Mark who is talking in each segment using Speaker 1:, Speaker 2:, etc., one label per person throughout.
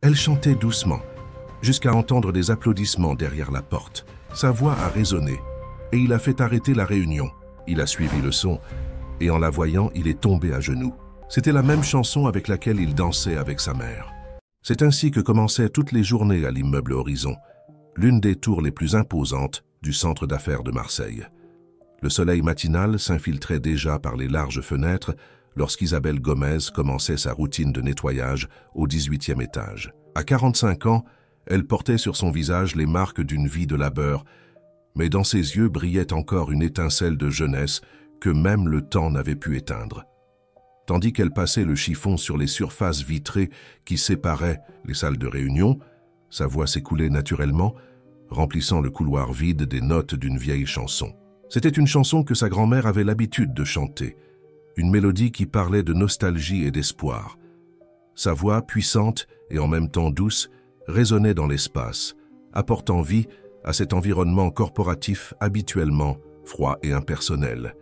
Speaker 1: Elle chantait doucement, jusqu'à entendre des applaudissements derrière la porte. Sa voix a résonné, et il a fait arrêter la réunion. Il a suivi le son, et en la voyant, il est tombé à genoux. C'était la même chanson avec laquelle il dansait avec sa mère. C'est ainsi que commençaient toutes les journées à l'immeuble Horizon, l'une des tours les plus imposantes du centre d'affaires de Marseille. Le soleil matinal s'infiltrait déjà par les larges fenêtres lorsqu'Isabelle Gomez commençait sa routine de nettoyage au 18e étage. À 45 ans, elle portait sur son visage les marques d'une vie de labeur, mais dans ses yeux brillait encore une étincelle de jeunesse que même le temps n'avait pu éteindre. Tandis qu'elle passait le chiffon sur les surfaces vitrées qui séparaient les salles de réunion, sa voix s'écoulait naturellement, remplissant le couloir vide des notes d'une vieille chanson. C'était une chanson que sa grand-mère avait l'habitude de chanter, une mélodie qui parlait de nostalgie et d'espoir. Sa voix, puissante et en même temps douce, résonnait dans l'espace, apportant vie à cet environnement corporatif habituellement froid et impersonnel.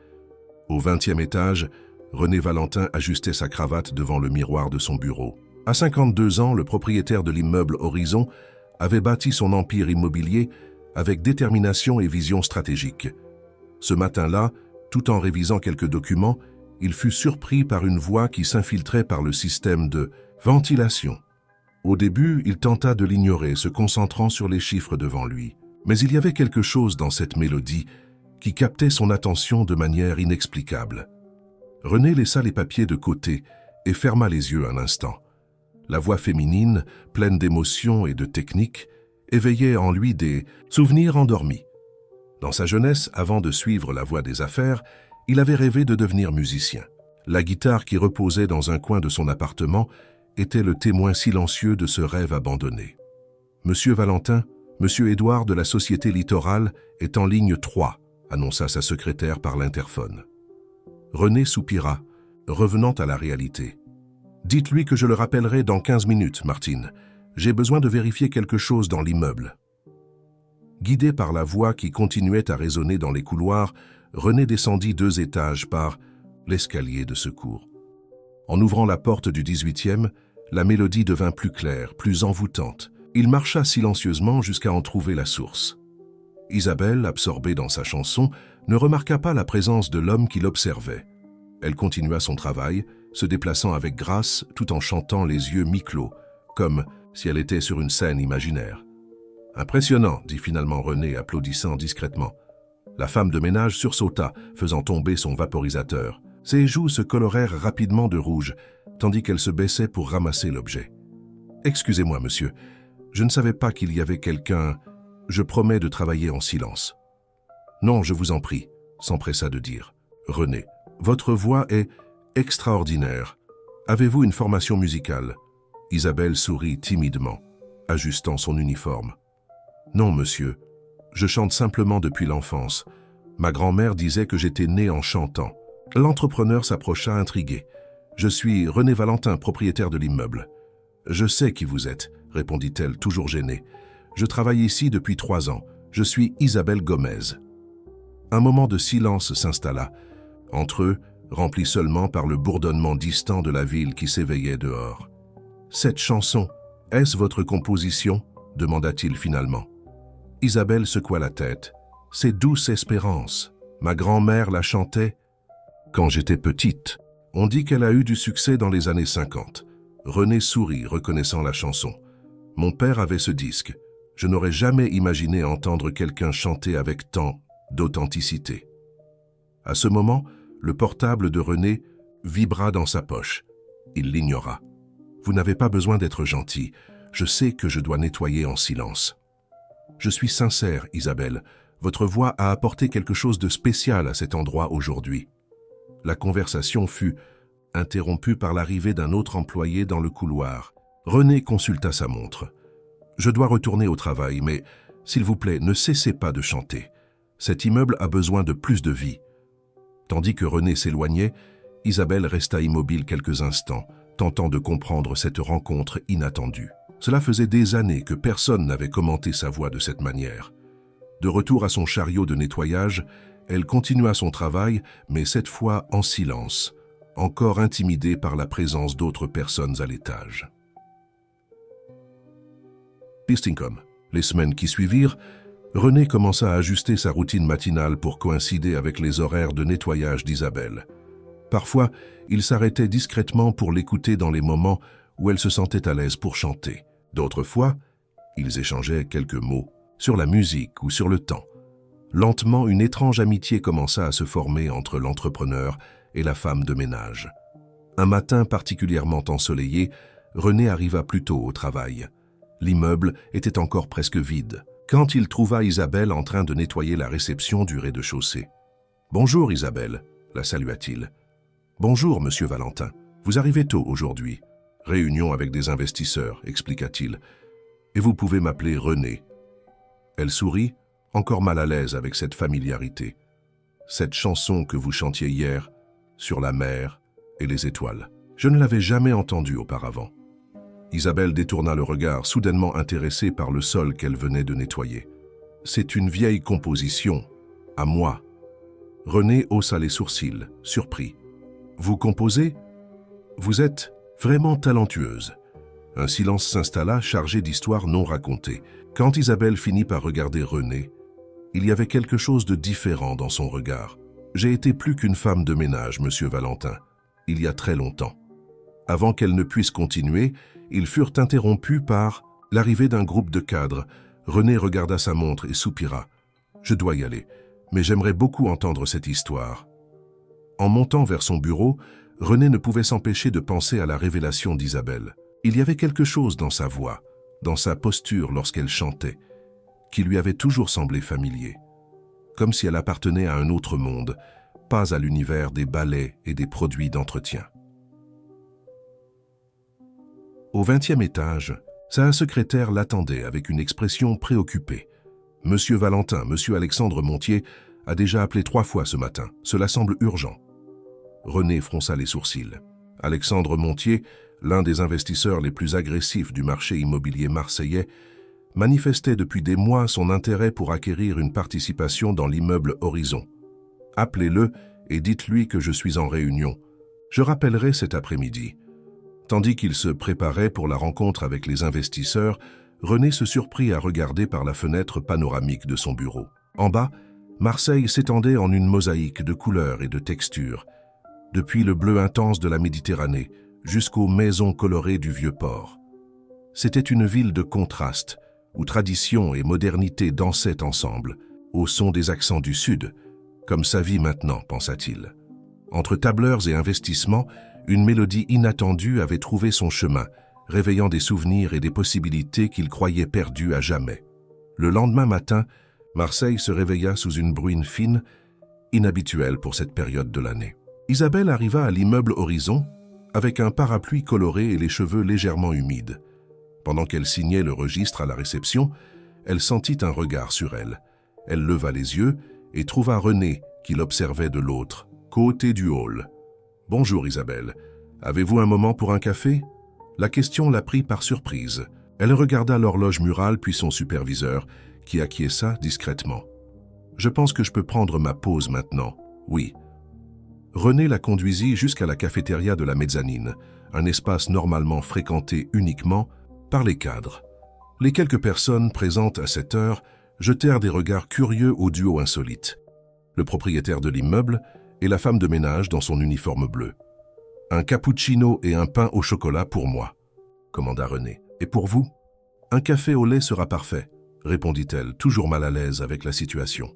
Speaker 1: Au 20e étage, René Valentin ajustait sa cravate devant le miroir de son bureau. À 52 ans, le propriétaire de l'immeuble Horizon avait bâti son empire immobilier avec détermination et vision stratégique. Ce matin-là, tout en révisant quelques documents, il fut surpris par une voix qui s'infiltrait par le système de ventilation. Au début, il tenta de l'ignorer, se concentrant sur les chiffres devant lui. Mais il y avait quelque chose dans cette mélodie qui captait son attention de manière inexplicable. René laissa les papiers de côté et ferma les yeux un instant. La voix féminine, pleine d'émotion et de technique, éveillait en lui des souvenirs endormis. Dans sa jeunesse, avant de suivre la voie des affaires, il avait rêvé de devenir musicien. La guitare qui reposait dans un coin de son appartement était le témoin silencieux de ce rêve abandonné. « Monsieur Valentin, Monsieur Édouard de la Société Littorale est en ligne 3, annonça sa secrétaire par l'interphone. René soupira, revenant à la réalité. « Dites-lui que je le rappellerai dans 15 minutes, Martine. J'ai besoin de vérifier quelque chose dans l'immeuble. » Guidé par la voix qui continuait à résonner dans les couloirs, René descendit 2 étages par l'escalier de secours. En ouvrant la porte du 18e, la mélodie devint plus claire, plus envoûtante. Il marcha silencieusement jusqu'à en trouver la source. Isabelle, absorbée dans sa chanson, ne remarqua pas la présence de l'homme qui l'observait. Elle continua son travail, se déplaçant avec grâce tout en chantant les yeux mi-clos, comme si elle était sur une scène imaginaire. « Impressionnant », dit finalement René, applaudissant discrètement. La femme de ménage sursauta, faisant tomber son vaporisateur. Ses joues se colorèrent rapidement de rouge, tandis qu'elle se baissait pour ramasser l'objet. « Excusez-moi, monsieur, je ne savais pas qu'il y avait quelqu'un... Je promets de travailler en silence. »« Non, je vous en prie, » s'empressa de dire. « René, votre voix est extraordinaire. Avez-vous une formation musicale ?» Isabelle sourit timidement, ajustant son uniforme. « Non, monsieur. Je chante simplement depuis l'enfance. Ma grand-mère disait que j'étais né en chantant. » L'entrepreneur s'approcha intrigué. « Je suis René Valentin, propriétaire de l'immeuble. »« Je sais qui vous êtes, » répondit-elle, toujours gênée. « Je travaille ici depuis 3 ans. Je suis Isabelle Gomez. » Un moment de silence s'installa, entre eux, rempli seulement par le bourdonnement distant de la ville qui s'éveillait dehors. « Cette chanson, est-ce votre composition ?» demanda-t-il finalement. Isabelle secoua la tête. « C'est Douce Espérance. Ma grand-mère la chantait quand j'étais petite. » On dit qu'elle a eu du succès dans les années 50. René sourit, reconnaissant la chanson. « Mon père avait ce disque. Je n'aurais jamais imaginé entendre quelqu'un chanter avec tant d'authenticité. » À ce moment, le portable de René vibra dans sa poche. Il l'ignora. « Vous n'avez pas besoin d'être gentil. Je sais que je dois nettoyer en silence. »« Je suis sincère, Isabelle. Votre voix a apporté quelque chose de spécial à cet endroit aujourd'hui. » La conversation fut interrompue par l'arrivée d'un autre employé dans le couloir. René consulta sa montre. « Je dois retourner au travail, mais s'il vous plaît, ne cessez pas de chanter. Cet immeuble a besoin de plus de vie. » Tandis que René s'éloignait, Isabelle resta immobile quelques instants, tentant de comprendre cette rencontre inattendue. Cela faisait des années que personne n'avait commenté sa voix de cette manière. De retour à son chariot de nettoyage, elle continua son travail, mais cette fois en silence, encore intimidée par la présence d'autres personnes à l'étage. Pistinkom. Les semaines qui suivirent, René commença à ajuster sa routine matinale pour coïncider avec les horaires de nettoyage d'Isabelle. Parfois, il s'arrêtait discrètement pour l'écouter dans les moments où elle se sentait à l'aise pour chanter. D'autres fois, ils échangeaient quelques mots sur la musique ou sur le temps. Lentement, une étrange amitié commença à se former entre l'entrepreneur et la femme de ménage. Un matin particulièrement ensoleillé, René arriva plus tôt au travail. L'immeuble était encore presque vide, quand il trouva Isabelle en train de nettoyer la réception du rez-de-chaussée. « Bonjour Isabelle », la salua-t-il. « Bonjour Monsieur Valentin, vous arrivez tôt aujourd'hui. Réunion avec des investisseurs, expliqua-t-il. Et vous pouvez m'appeler René. » Elle sourit, encore mal à l'aise avec cette familiarité. Cette chanson que vous chantiez hier, sur la mer et les étoiles. Je ne l'avais jamais entendue auparavant. Isabelle détourna le regard, soudainement intéressée par le sol qu'elle venait de nettoyer. C'est une vieille composition, à moi. René haussa les sourcils, surpris. Vous composez? Vous êtes vraiment talentueuse. Un silence s'installa, chargé d'histoires non racontées. Quand Isabelle finit par regarder René, il y avait quelque chose de différent dans son regard. J'ai été plus qu'une femme de ménage, Monsieur Valentin, il y a très longtemps. Avant qu'elle ne puisse continuer, ils furent interrompus par l'arrivée d'un groupe de cadres. René regarda sa montre et soupira. Je dois y aller, mais j'aimerais beaucoup entendre cette histoire. En montant vers son bureau, René ne pouvait s'empêcher de penser à la révélation d'Isabelle. Il y avait quelque chose dans sa voix, dans sa posture lorsqu'elle chantait, qui lui avait toujours semblé familier, comme si elle appartenait à un autre monde, pas à l'univers des ballets et des produits d'entretien. Au 20e étage, sa secrétaire l'attendait avec une expression préoccupée. « Monsieur Valentin, Monsieur Alexandre Montier a déjà appelé 3 fois ce matin. Cela semble urgent. » René fronça les sourcils. Alexandre Montier, l'un des investisseurs les plus agressifs du marché immobilier marseillais, manifestait depuis des mois son intérêt pour acquérir une participation dans l'immeuble Horizon. « Appelez-le et dites-lui que je suis en réunion. Je rappellerai cet après-midi. » Tandis qu'il se préparait pour la rencontre avec les investisseurs, René se surprit à regarder par la fenêtre panoramique de son bureau. En bas, Marseille s'étendait en une mosaïque de couleurs et de textures, depuis le bleu intense de la Méditerranée jusqu'aux maisons colorées du Vieux-Port. C'était une ville de contrastes, où tradition et modernité dansaient ensemble, au son des accents du Sud, comme sa vie maintenant, pensa-t-il. Entre tableurs et investissements, une mélodie inattendue avait trouvé son chemin, réveillant des souvenirs et des possibilités qu'il croyait perdues à jamais. Le lendemain matin, Marseille se réveilla sous une bruine fine, inhabituelle pour cette période de l'année. Isabelle arriva à l'immeuble Horizon avec un parapluie coloré et les cheveux légèrement humides. Pendant qu'elle signait le registre à la réception, elle sentit un regard sur elle. Elle leva les yeux et trouva René qui l'observait de l'autre côté du hall. « Bonjour Isabelle, avez-vous un moment pour un café ?» La question la prit par surprise. Elle regarda l'horloge murale puis son superviseur, qui acquiesça discrètement. « Je pense que je peux prendre ma pause maintenant. Oui. » René la conduisit jusqu'à la cafétéria de la mezzanine, un espace normalement fréquenté uniquement par les cadres. Les quelques personnes présentes à cette heure jetèrent des regards curieux au duo insolite. Le propriétaire de l'immeuble et la femme de ménage dans son uniforme bleu. « Un cappuccino et un pain au chocolat pour moi, » commanda René. « Et pour vous ?»« Un café au lait sera parfait, » répondit-elle, toujours mal à l'aise avec la situation.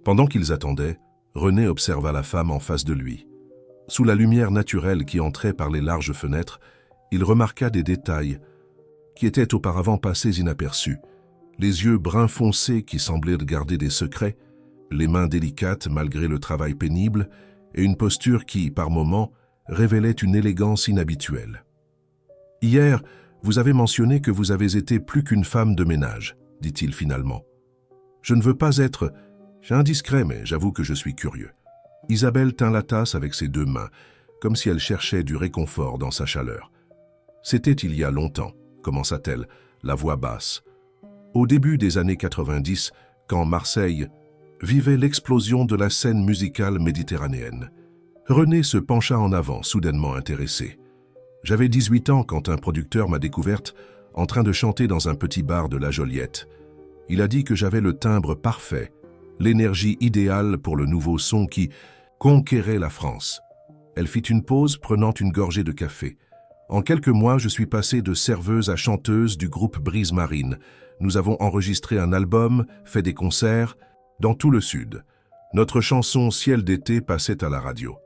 Speaker 1: Pendant qu'ils attendaient, René observa la femme en face de lui. Sous la lumière naturelle qui entrait par les larges fenêtres, il remarqua des détails qui étaient auparavant passés inaperçus. Les yeux bruns foncés qui semblaient garder des secrets, les mains délicates malgré le travail pénible, et une posture qui, par moments, révélait une élégance inhabituelle. « Hier, vous avez mentionné que vous avez été plus qu'une femme de ménage, » dit-il finalement. « Je ne veux pas être indiscret, mais j'avoue que je suis curieux. » Isabelle tint la tasse avec ses 2 mains, comme si elle cherchait du réconfort dans sa chaleur. « C'était il y a longtemps, » commença-t-elle, la voix basse. « Au début des années 90, quand Marseille vivait l'explosion de la scène musicale méditerranéenne. » René se pencha en avant, soudainement intéressé. « J'avais 18 ans quand un producteur m'a découverte en train de chanter dans un petit bar de La Joliette. Il a dit que j'avais le timbre parfait, l'énergie idéale pour le nouveau son qui conquérait la France. Elle fit une pause, prenant une gorgée de café. En quelques mois, je suis passée de serveuse à chanteuse du groupe Brise Marine. Nous avons enregistré un album, fait des concerts, dans tout le Sud. Notre chanson Ciel d'été passait à la radio.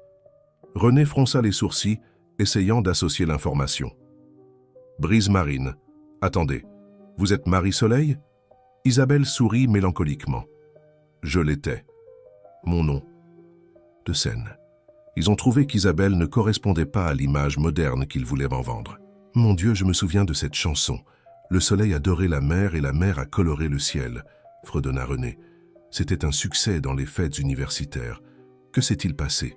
Speaker 1: René fronça les sourcils, essayant d'associer l'information. Brise Marine. Attendez, vous êtes Marie-Soleil? Isabelle sourit mélancoliquement. Je l'étais. Mon nom. De scène. Ils ont trouvé qu'Isabelle ne correspondait pas à l'image moderne qu'ils voulaient m'en vendre. Mon Dieu, je me souviens de cette chanson. Le soleil a doré la mer et la mer a coloré le ciel, fredonna René. C'était un succès dans les fêtes universitaires. Que s'est-il passé?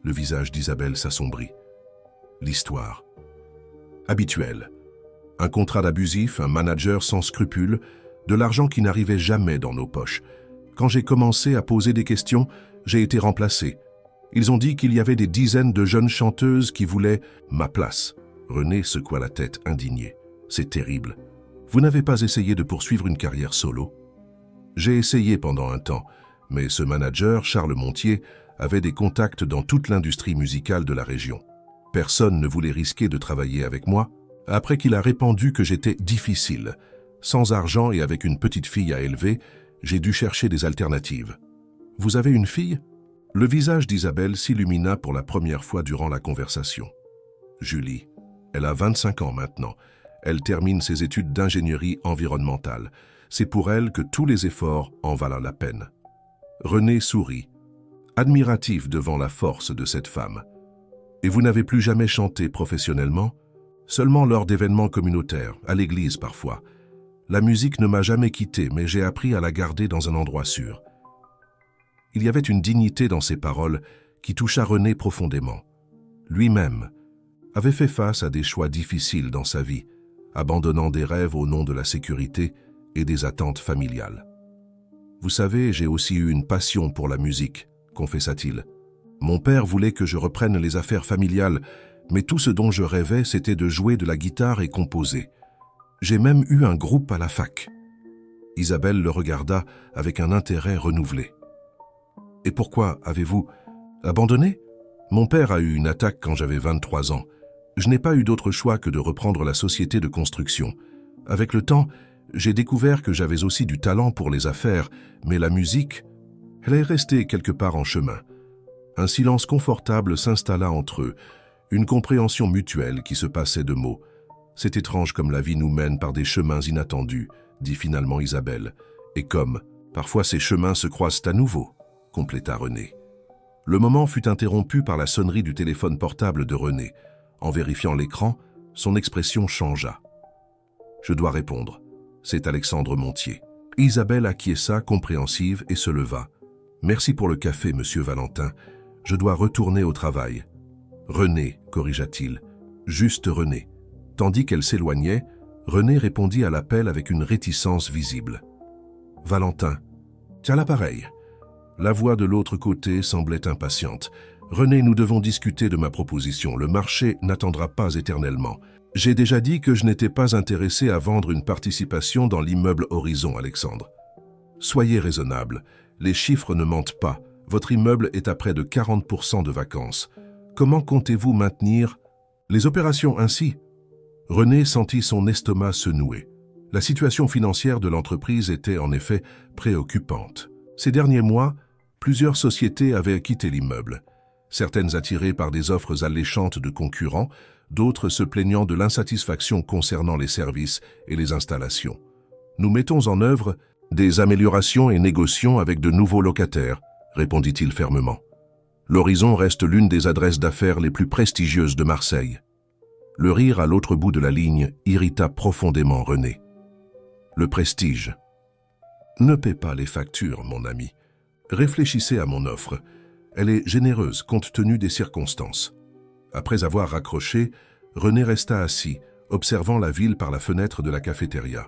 Speaker 1: Le visage d'Isabelle s'assombrit. L'histoire. Habituelle. Un contrat d'abusif, un manager sans scrupules, de l'argent qui n'arrivait jamais dans nos poches. Quand j'ai commencé à poser des questions, j'ai été remplacé. Ils ont dit qu'il y avait des dizaines de jeunes chanteuses qui voulaient ma place. René secoua la tête indigné. C'est terrible. Vous n'avez pas essayé de poursuivre une carrière solo? J'ai essayé pendant un temps, mais ce manager, Charles Montier, avait des contacts dans toute l'industrie musicale de la région. Personne ne voulait risquer de travailler avec moi, après qu'il a répandu que j'étais difficile. Sans argent et avec une petite fille à élever, j'ai dû chercher des alternatives. Vous avez une fille? Le visage d'Isabelle s'illumina pour la première fois durant la conversation. Julie, elle a 25 ans maintenant. Elle termine ses études d'ingénierie environnementale. C'est pour elle que tous les efforts en valent la peine. René sourit, admiratif devant la force de cette femme. Et vous n'avez plus jamais chanté professionnellement? Seulement lors d'événements communautaires, à l'église parfois. La musique ne m'a jamais quitté, mais j'ai appris à la garder dans un endroit sûr. Il y avait une dignité dans ses paroles qui toucha René profondément. Lui-même avait fait face à des choix difficiles dans sa vie, abandonnant des rêves au nom de la sécurité et des attentes familiales. Vous savez, j'ai aussi eu une passion pour la musique, confessa-t-il. Mon père voulait que je reprenne les affaires familiales, mais tout ce dont je rêvais, c'était de jouer de la guitare et composer. J'ai même eu un groupe à la fac. Isabelle le regarda avec un intérêt renouvelé. Et pourquoi avez-vous abandonné? Mon père a eu une attaque quand j'avais 23 ans. Je n'ai pas eu d'autre choix que de reprendre la société de construction. Avec le temps, j'ai découvert que j'avais aussi du talent pour les affaires, mais la musique, elle est restée quelque part en chemin. Un silence confortable s'installa entre eux, une compréhension mutuelle qui se passait de mots. C'est étrange comme la vie nous mène par des chemins inattendus, dit finalement Isabelle. Et comme, parfois ces chemins se croisent à nouveau, compléta René. Le moment fut interrompu par la sonnerie du téléphone portable de René. En vérifiant l'écran, son expression changea. Je dois répondre. C'est Alexandre Montier. Isabelle acquiesça, compréhensive, et se leva. Merci pour le café, monsieur Valentin. Je dois retourner au travail. René, corrigea-t-il. Juste René. Tandis qu'elle s'éloignait, René répondit à l'appel avec une réticence visible. Valentin. Tiens l'appareil. La voix de l'autre côté semblait impatiente. René, nous devons discuter de ma proposition. Le marché n'attendra pas éternellement. J'ai déjà dit que je n'étais pas intéressé à vendre une participation dans l'immeuble Horizon, Alexandre. Soyez raisonnable. Les chiffres ne mentent pas. Votre immeuble est à près de 40% de vacances. Comment comptez-vous maintenir les opérations ainsi? René sentit son estomac se nouer. La situation financière de l'entreprise était en effet préoccupante. Ces derniers mois, plusieurs sociétés avaient quitté l'immeuble. Certaines attirées par des offres alléchantes de concurrents, d'autres se plaignant de l'insatisfaction concernant les services et les installations. Nous mettons en œuvre des améliorations et négocions avec de nouveaux locataires, répondit-il fermement. L'Horizon reste l'une des adresses d'affaires les plus prestigieuses de Marseille. Le rire à l'autre bout de la ligne irrita profondément René. Le prestige. Ne paie pas les factures, mon ami. Réfléchissez à mon offre. Elle est généreuse compte tenu des circonstances. Après avoir raccroché, René resta assis, observant la ville par la fenêtre de la cafétéria.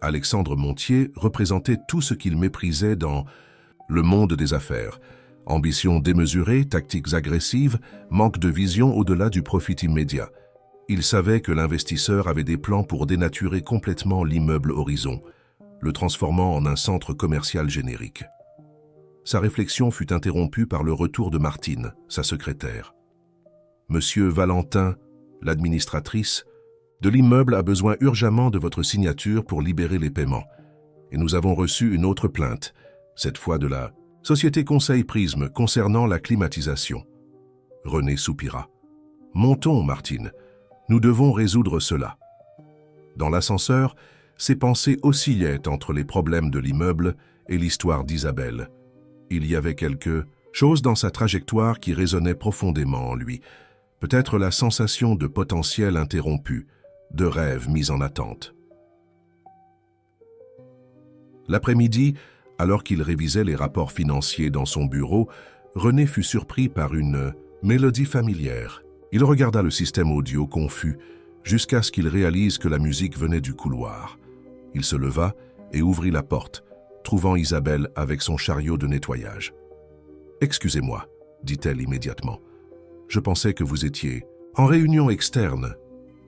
Speaker 1: Alexandre Montier représentait tout ce qu'il méprisait dans le monde des affaires. Ambition démesurée, tactiques agressives, manque de vision au-delà du profit immédiat. Il savait que l'investisseur avait des plans pour dénaturer complètement l'immeuble Horizon, le transformant en un centre commercial générique. Sa réflexion fut interrompue par le retour de Martine, sa secrétaire. « Monsieur Valentin, l'administratrice, de l'immeuble a besoin urgemment de votre signature pour libérer les paiements. Et nous avons reçu une autre plainte, cette fois de la Société Conseil Prisme concernant la climatisation. » René soupira. « Montons, Martine. Nous devons résoudre cela. » Dans l'ascenseur, ses pensées oscillaient entre les problèmes de l'immeuble et l'histoire d'Isabelle. Il y avait quelque chose dans sa trajectoire qui résonnait profondément en lui. Peut-être la sensation de potentiel interrompu, de rêve mis en attente. L'après-midi, alors qu'il révisait les rapports financiers dans son bureau, René fut surpris par une mélodie familière. Il regarda le système audio confus jusqu'à ce qu'il réalise que la musique venait du couloir. Il se leva et ouvrit la porte, trouvant Isabelle avec son chariot de nettoyage. « Excusez-moi, » dit-elle immédiatement. « Je pensais que vous étiez en réunion externe. »«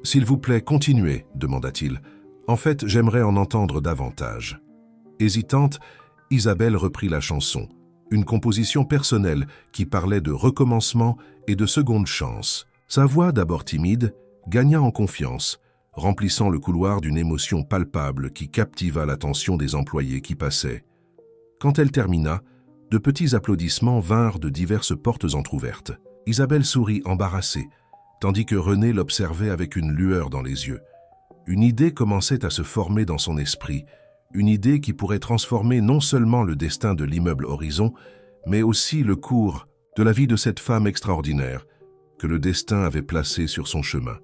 Speaker 1: S'il vous plaît, continuez, » demanda-t-il. « En fait, j'aimerais en entendre davantage. » Hésitante, Isabelle reprit la chanson, une composition personnelle qui parlait de recommencement et de seconde chance. Sa voix, d'abord timide, gagna en confiance, remplissant le couloir d'une émotion palpable qui captiva l'attention des employés qui passaient. Quand elle termina, de petits applaudissements vinrent de diverses portes entr'ouvertes. Isabelle sourit embarrassée, tandis que René l'observait avec une lueur dans les yeux. Une idée commençait à se former dans son esprit, une idée qui pourrait transformer non seulement le destin de l'immeuble Horizon, mais aussi le cours de la vie de cette femme extraordinaire que le destin avait placée sur son chemin.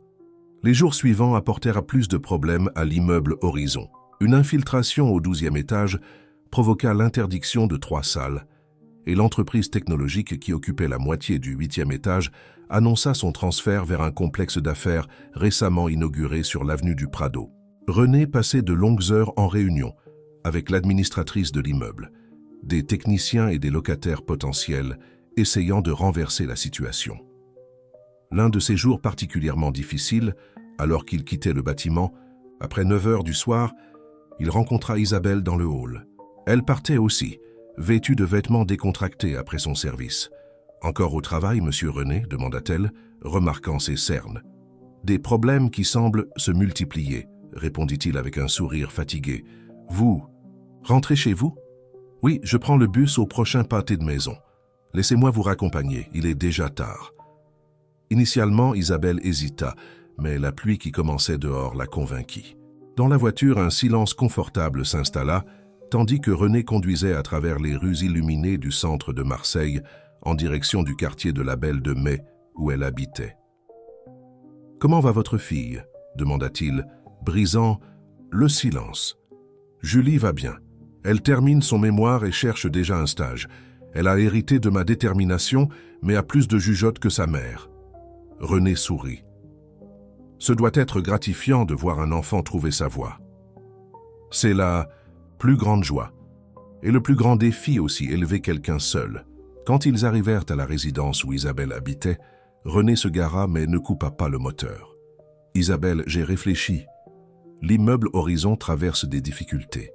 Speaker 1: Les jours suivants apportèrent plus de problèmes à l'immeuble Horizon. Une infiltration au 12e étage provoqua l'interdiction de 3 salles, et l'entreprise technologique qui occupait la moitié du 8e étage annonça son transfert vers un complexe d'affaires récemment inauguré sur l'avenue du Prado. René passait de longues heures en réunion avec l'administratrice de l'immeuble, des techniciens et des locataires potentiels essayant de renverser la situation. L'un de ces jours particulièrement difficiles, alors qu'il quittait le bâtiment, après 9 heures du soir, il rencontra Isabelle dans le hall. Elle partait aussi, vêtue de vêtements décontractés après son service. « Encore au travail, monsieur René ?» demanda-t-elle, remarquant ses cernes. « Des problèmes qui semblent se multiplier », répondit-il avec un sourire fatigué. « Vous, rentrez chez vous ? » ?»« Oui, je prends le bus au prochain pâté de maison. Laissez-moi vous raccompagner, il est déjà tard. » Initialement, Isabelle hésita, mais la pluie qui commençait dehors la convainquit. Dans la voiture, un silence confortable s'installa, tandis que René conduisait à travers les rues illuminées du centre de Marseille en direction du quartier de la Belle de Mai, où elle habitait. « Comment va votre fille ?» demanda-t-il, brisant le silence. « Julie va bien. Elle termine son mémoire et cherche déjà un stage. Elle a hérité de ma détermination, mais a plus de jugeote que sa mère. » René sourit. « Ce doit être gratifiant de voir un enfant trouver sa voie. C'est la plus grande joie, et le plus grand défi aussi, élever quelqu'un seul. » Quand ils arrivèrent à la résidence où Isabelle habitait, René se gara mais ne coupa pas le moteur. « Isabelle, j'ai réfléchi. L'immeuble Horizon traverse des difficultés.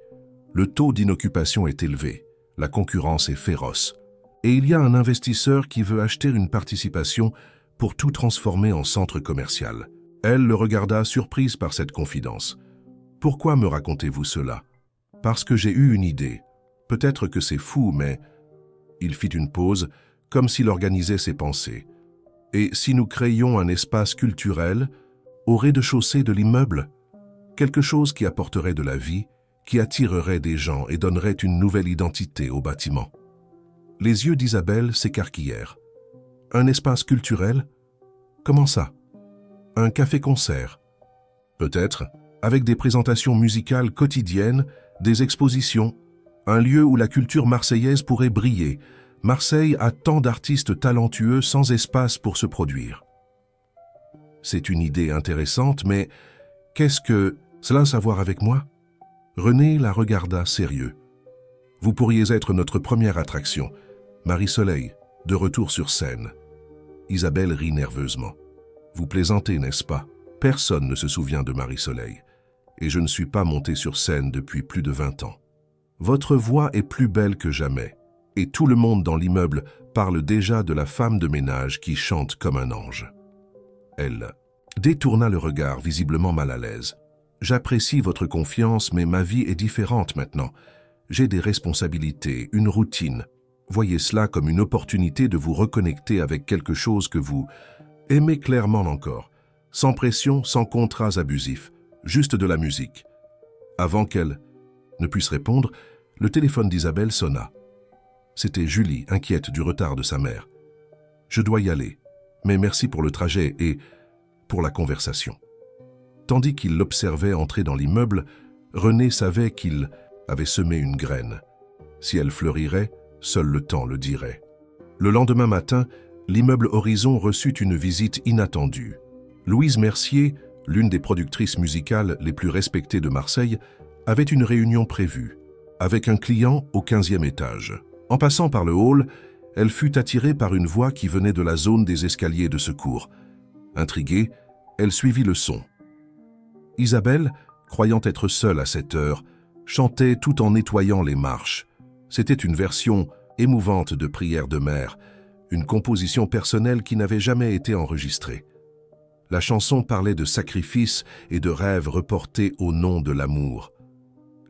Speaker 1: Le taux d'inoccupation est élevé, la concurrence est féroce, et il y a un investisseur qui veut acheter une participation pour tout transformer en centre commercial. » Elle le regarda surprise par cette confidence. « Pourquoi me racontez-vous cela ? » ?»« Parce que j'ai eu une idée. Peut-être que c'est fou, mais... » Il fit une pause, comme s'il organisait ses pensées. « Et si nous créions un espace culturel au rez-de-chaussée de l'immeuble ? Quelque chose qui apporterait de la vie, qui attirerait des gens et donnerait une nouvelle identité au bâtiment. » Les yeux d'Isabelle s'écarquillèrent. « Un espace culturel ? Comment ça ? Un café-concert ? Peut-être, avec des présentations musicales quotidiennes, des expositions, un lieu où la culture marseillaise pourrait briller. Marseille a tant d'artistes talentueux sans espace pour se produire. » C'est une idée intéressante, mais qu'est-ce que cela a à voir avec moi ? René la regarda sérieux. « Vous pourriez être notre première attraction, Marie-Soleil, de retour sur scène. » Isabelle rit nerveusement. « Vous plaisantez, n'est-ce pas ? Personne ne se souvient de Marie-Soleil, et je ne suis pas monté sur scène depuis plus de 20 ans. Votre voix est plus belle que jamais, et tout le monde dans l'immeuble parle déjà de la femme de ménage qui chante comme un ange. » Elle détourna le regard, visiblement mal à l'aise. « J'apprécie votre confiance, mais ma vie est différente maintenant. J'ai des responsabilités, une routine. Voyez cela comme une opportunité de vous reconnecter avec quelque chose que vous aimez clairement encore. Sans pression, sans contrats abusifs, juste de la musique. » Avant qu'elle ne puisse répondre, le téléphone d'Isabelle sonna. C'était Julie, inquiète du retard de sa mère. « Je dois y aller, mais merci pour le trajet et pour la conversation. » Tandis qu'il l'observait entrer dans l'immeuble, René savait qu'il avait semé une graine. Si elle fleurirait, seul le temps le dirait. Le lendemain matin, l'immeuble Horizon reçut une visite inattendue. Louise Mercier, l'une des productrices musicales les plus respectées de Marseille, avait une réunion prévue, avec un client au 15e étage. En passant par le hall, elle fut attirée par une voix qui venait de la zone des escaliers de secours. Intriguée, elle suivit le son. Isabelle, croyant être seule à cette heure, chantait tout en nettoyant les marches. C'était une version émouvante de Prière de mer, une composition personnelle qui n'avait jamais été enregistrée. La chanson parlait de sacrifices et de rêves reportés au nom de l'amour.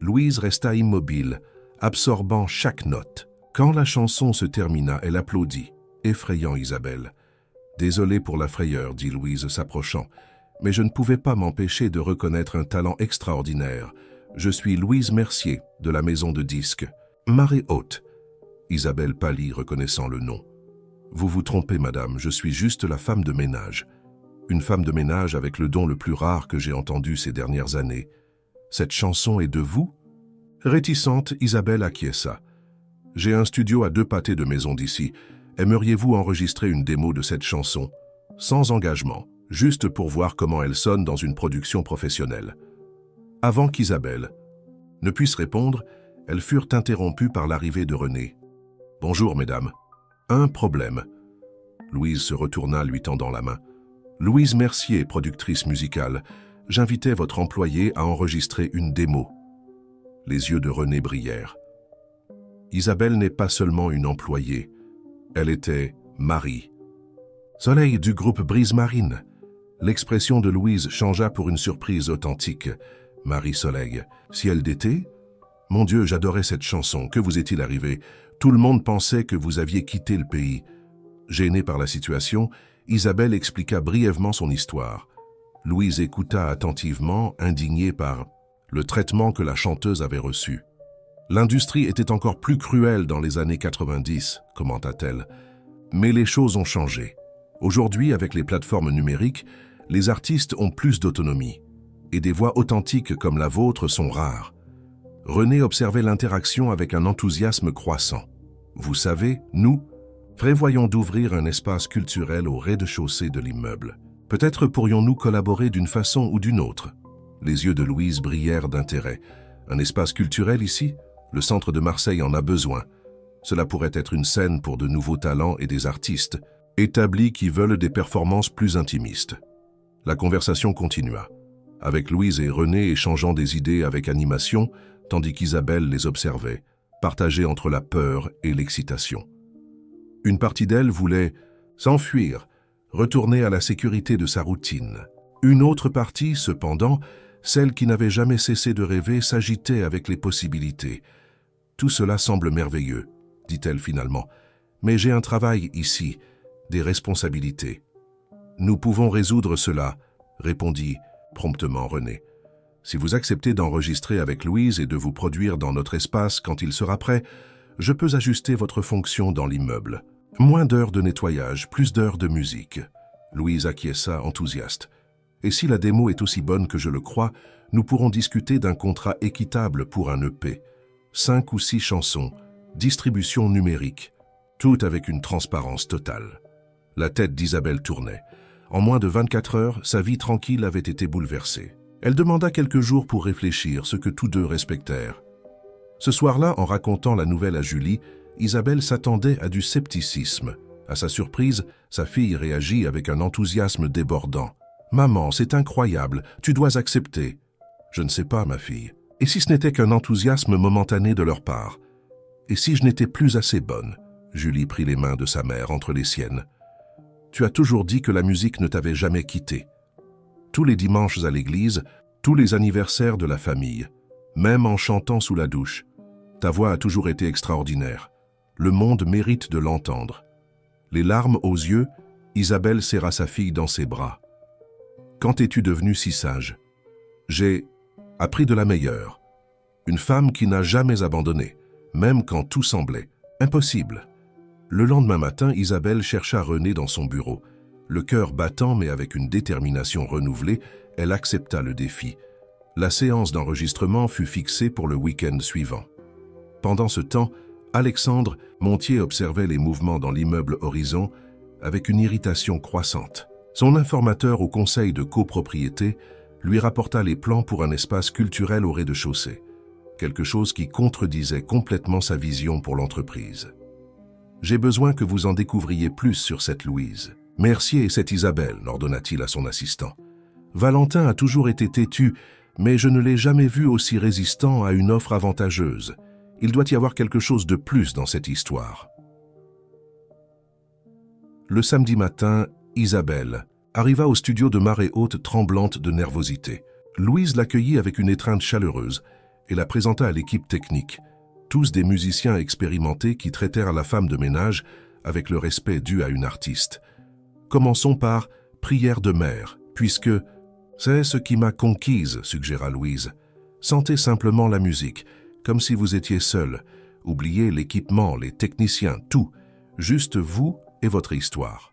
Speaker 1: Louise resta immobile, absorbant chaque note. Quand la chanson se termina, elle applaudit, effrayant Isabelle. « Désolée pour la frayeur, » dit Louise s'approchant, « mais je ne pouvais pas m'empêcher de reconnaître un talent extraordinaire. Je suis Louise Mercier, de la maison de disques. Marée haute. » Isabelle pâlit, reconnaissant le nom. « Vous vous trompez, madame, je suis juste la femme de ménage. Une femme de ménage avec le don le plus rare que j'ai entendu ces dernières années. Cette chanson est de vous ?» Réticente, Isabelle acquiesça. « J'ai un studio à 2 pâtés de maison d'ici. Aimeriez-vous enregistrer une démo de cette chanson? Sans engagement, juste pour voir comment elle sonne dans une production professionnelle. » Avant qu'Isabelle ne puisse répondre, elles furent interrompues par l'arrivée de René. « Bonjour, mesdames. Un problème. » Louise se retourna, lui tendant la main. « Louise Mercier, productrice musicale. J'invitais votre employé à enregistrer une démo. » Les yeux de René brillèrent. Isabelle n'est pas seulement une employée. Elle était Marie. Soleil du groupe Brise Marine. L'expression de Louise changea pour une surprise authentique. Marie-Soleil. Ciel d'été? Mon Dieu, j'adorais cette chanson. Que vous est-il arrivé? Tout le monde pensait que vous aviez quitté le pays. Gênée par la situation, Isabelle expliqua brièvement son histoire. Louise écouta attentivement, indignée par le traitement que la chanteuse avait reçu. L'industrie était encore plus cruelle dans les années 90, commenta-t-elle. Mais les choses ont changé. Aujourd'hui, avec les plateformes numériques, les artistes ont plus d'autonomie. Et des voix authentiques comme la vôtre sont rares. René observait l'interaction avec un enthousiasme croissant. Vous savez, nous prévoyons d'ouvrir un espace culturel au rez-de-chaussée de l'immeuble. Peut-être pourrions-nous collaborer d'une façon ou d'une autre. Les yeux de Louise brillèrent d'intérêt. Un espace culturel ici? Le centre de Marseille en a besoin. Cela pourrait être une scène pour de nouveaux talents et des artistes établis qui veulent des performances plus intimistes. La conversation continua, avec Louise et René échangeant des idées avec animation, tandis qu'Isabelle les observait, partagée entre la peur et l'excitation. Une partie d'elle voulait s'enfuir, retourner à la sécurité de sa routine. Une autre partie, cependant, celle qui n'avait jamais cessé de rêver, s'agitait avec les possibilités. « Tout cela semble merveilleux, » dit-elle finalement. « Mais j'ai un travail ici, des responsabilités. »« Nous pouvons résoudre cela, » répondit promptement René. « Si vous acceptez d'enregistrer avec Louise et de vous produire dans notre espace quand il sera prêt, je peux ajuster votre fonction dans l'immeuble. Moins d'heures de nettoyage, plus d'heures de musique. » Louise acquiesça, enthousiaste. « Et si la démo est aussi bonne que je le crois, nous pourrons discuter d'un contrat équitable pour un EP. 5 ou 6 chansons, distribution numérique, tout avec une transparence totale. » La tête d'Isabelle tournait. En moins de 24 heures, sa vie tranquille avait été bouleversée. Elle demanda quelques jours pour réfléchir, ce que tous deux respectèrent. Ce soir-là, en racontant la nouvelle à Julie, Isabelle s'attendait à du scepticisme. À sa surprise, sa fille réagit avec un enthousiasme débordant. « Maman, c'est incroyable, tu dois accepter. » « Je ne sais pas, ma fille. Et si ce n'était qu'un enthousiasme momentané de leur part? Et si je n'étais plus assez bonne ?» Julie prit les mains de sa mère entre les siennes. « Tu as toujours dit que la musique ne t'avait jamais quitté. Tous les dimanches à l'église, tous les anniversaires de la famille, même en chantant sous la douche. Ta voix a toujours été extraordinaire. Le monde mérite de l'entendre. » Les larmes aux yeux, Isabelle serra sa fille dans ses bras. « Quand es-tu devenue si sage? » « J'ai appris de la meilleure. Une femme qui n'a jamais abandonné, même quand tout semblait impossible. » Le lendemain matin, Isabelle chercha René dans son bureau. Le cœur battant mais avec une détermination renouvelée, elle accepta le défi. La séance d'enregistrement fut fixée pour le week-end suivant. Pendant ce temps, Alexandre Montier observait les mouvements dans l'immeuble Horizon avec une irritation croissante. Son informateur au conseil de copropriété lui rapporta les plans pour un espace culturel au rez-de-chaussée, quelque chose qui contredisait complètement sa vision pour l'entreprise. « J'ai besoin que vous en découvriez plus sur cette Louise. Mercier et cette Isabelle, ordonna-t-il à son assistant. Valentin a toujours été têtu, mais je ne l'ai jamais vu aussi résistant à une offre avantageuse. Il doit y avoir quelque chose de plus dans cette histoire. » Le samedi matin, Isabelle arriva au studio de Marée Haute tremblante de nervosité. Louise l'accueillit avec une étreinte chaleureuse et la présenta à l'équipe technique, tous des musiciens expérimentés qui traitèrent la femme de ménage avec le respect dû à une artiste. Commençons par « Prière de mère », puisque « c'est ce qui m'a conquise », suggéra Louise. « Sentez simplement la musique, comme si vous étiez seul. Oubliez l'équipement, les techniciens, tout. Juste vous et votre histoire. »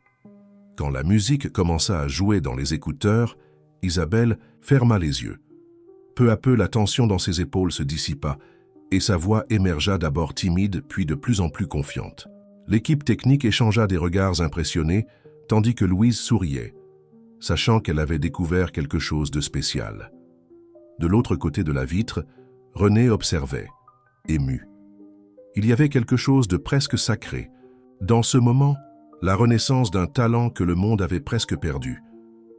Speaker 1: Quand la musique commença à jouer dans les écouteurs, Isabelle ferma les yeux. Peu à peu, la tension dans ses épaules se dissipa et sa voix émergea d'abord timide puis de plus en plus confiante. L'équipe technique échangea des regards impressionnés tandis que Louise souriait, sachant qu'elle avait découvert quelque chose de spécial. De l'autre côté de la vitre, René observait, ému. Il y avait quelque chose de presque sacré. Dans ce moment, la renaissance d'un talent que le monde avait presque perdu.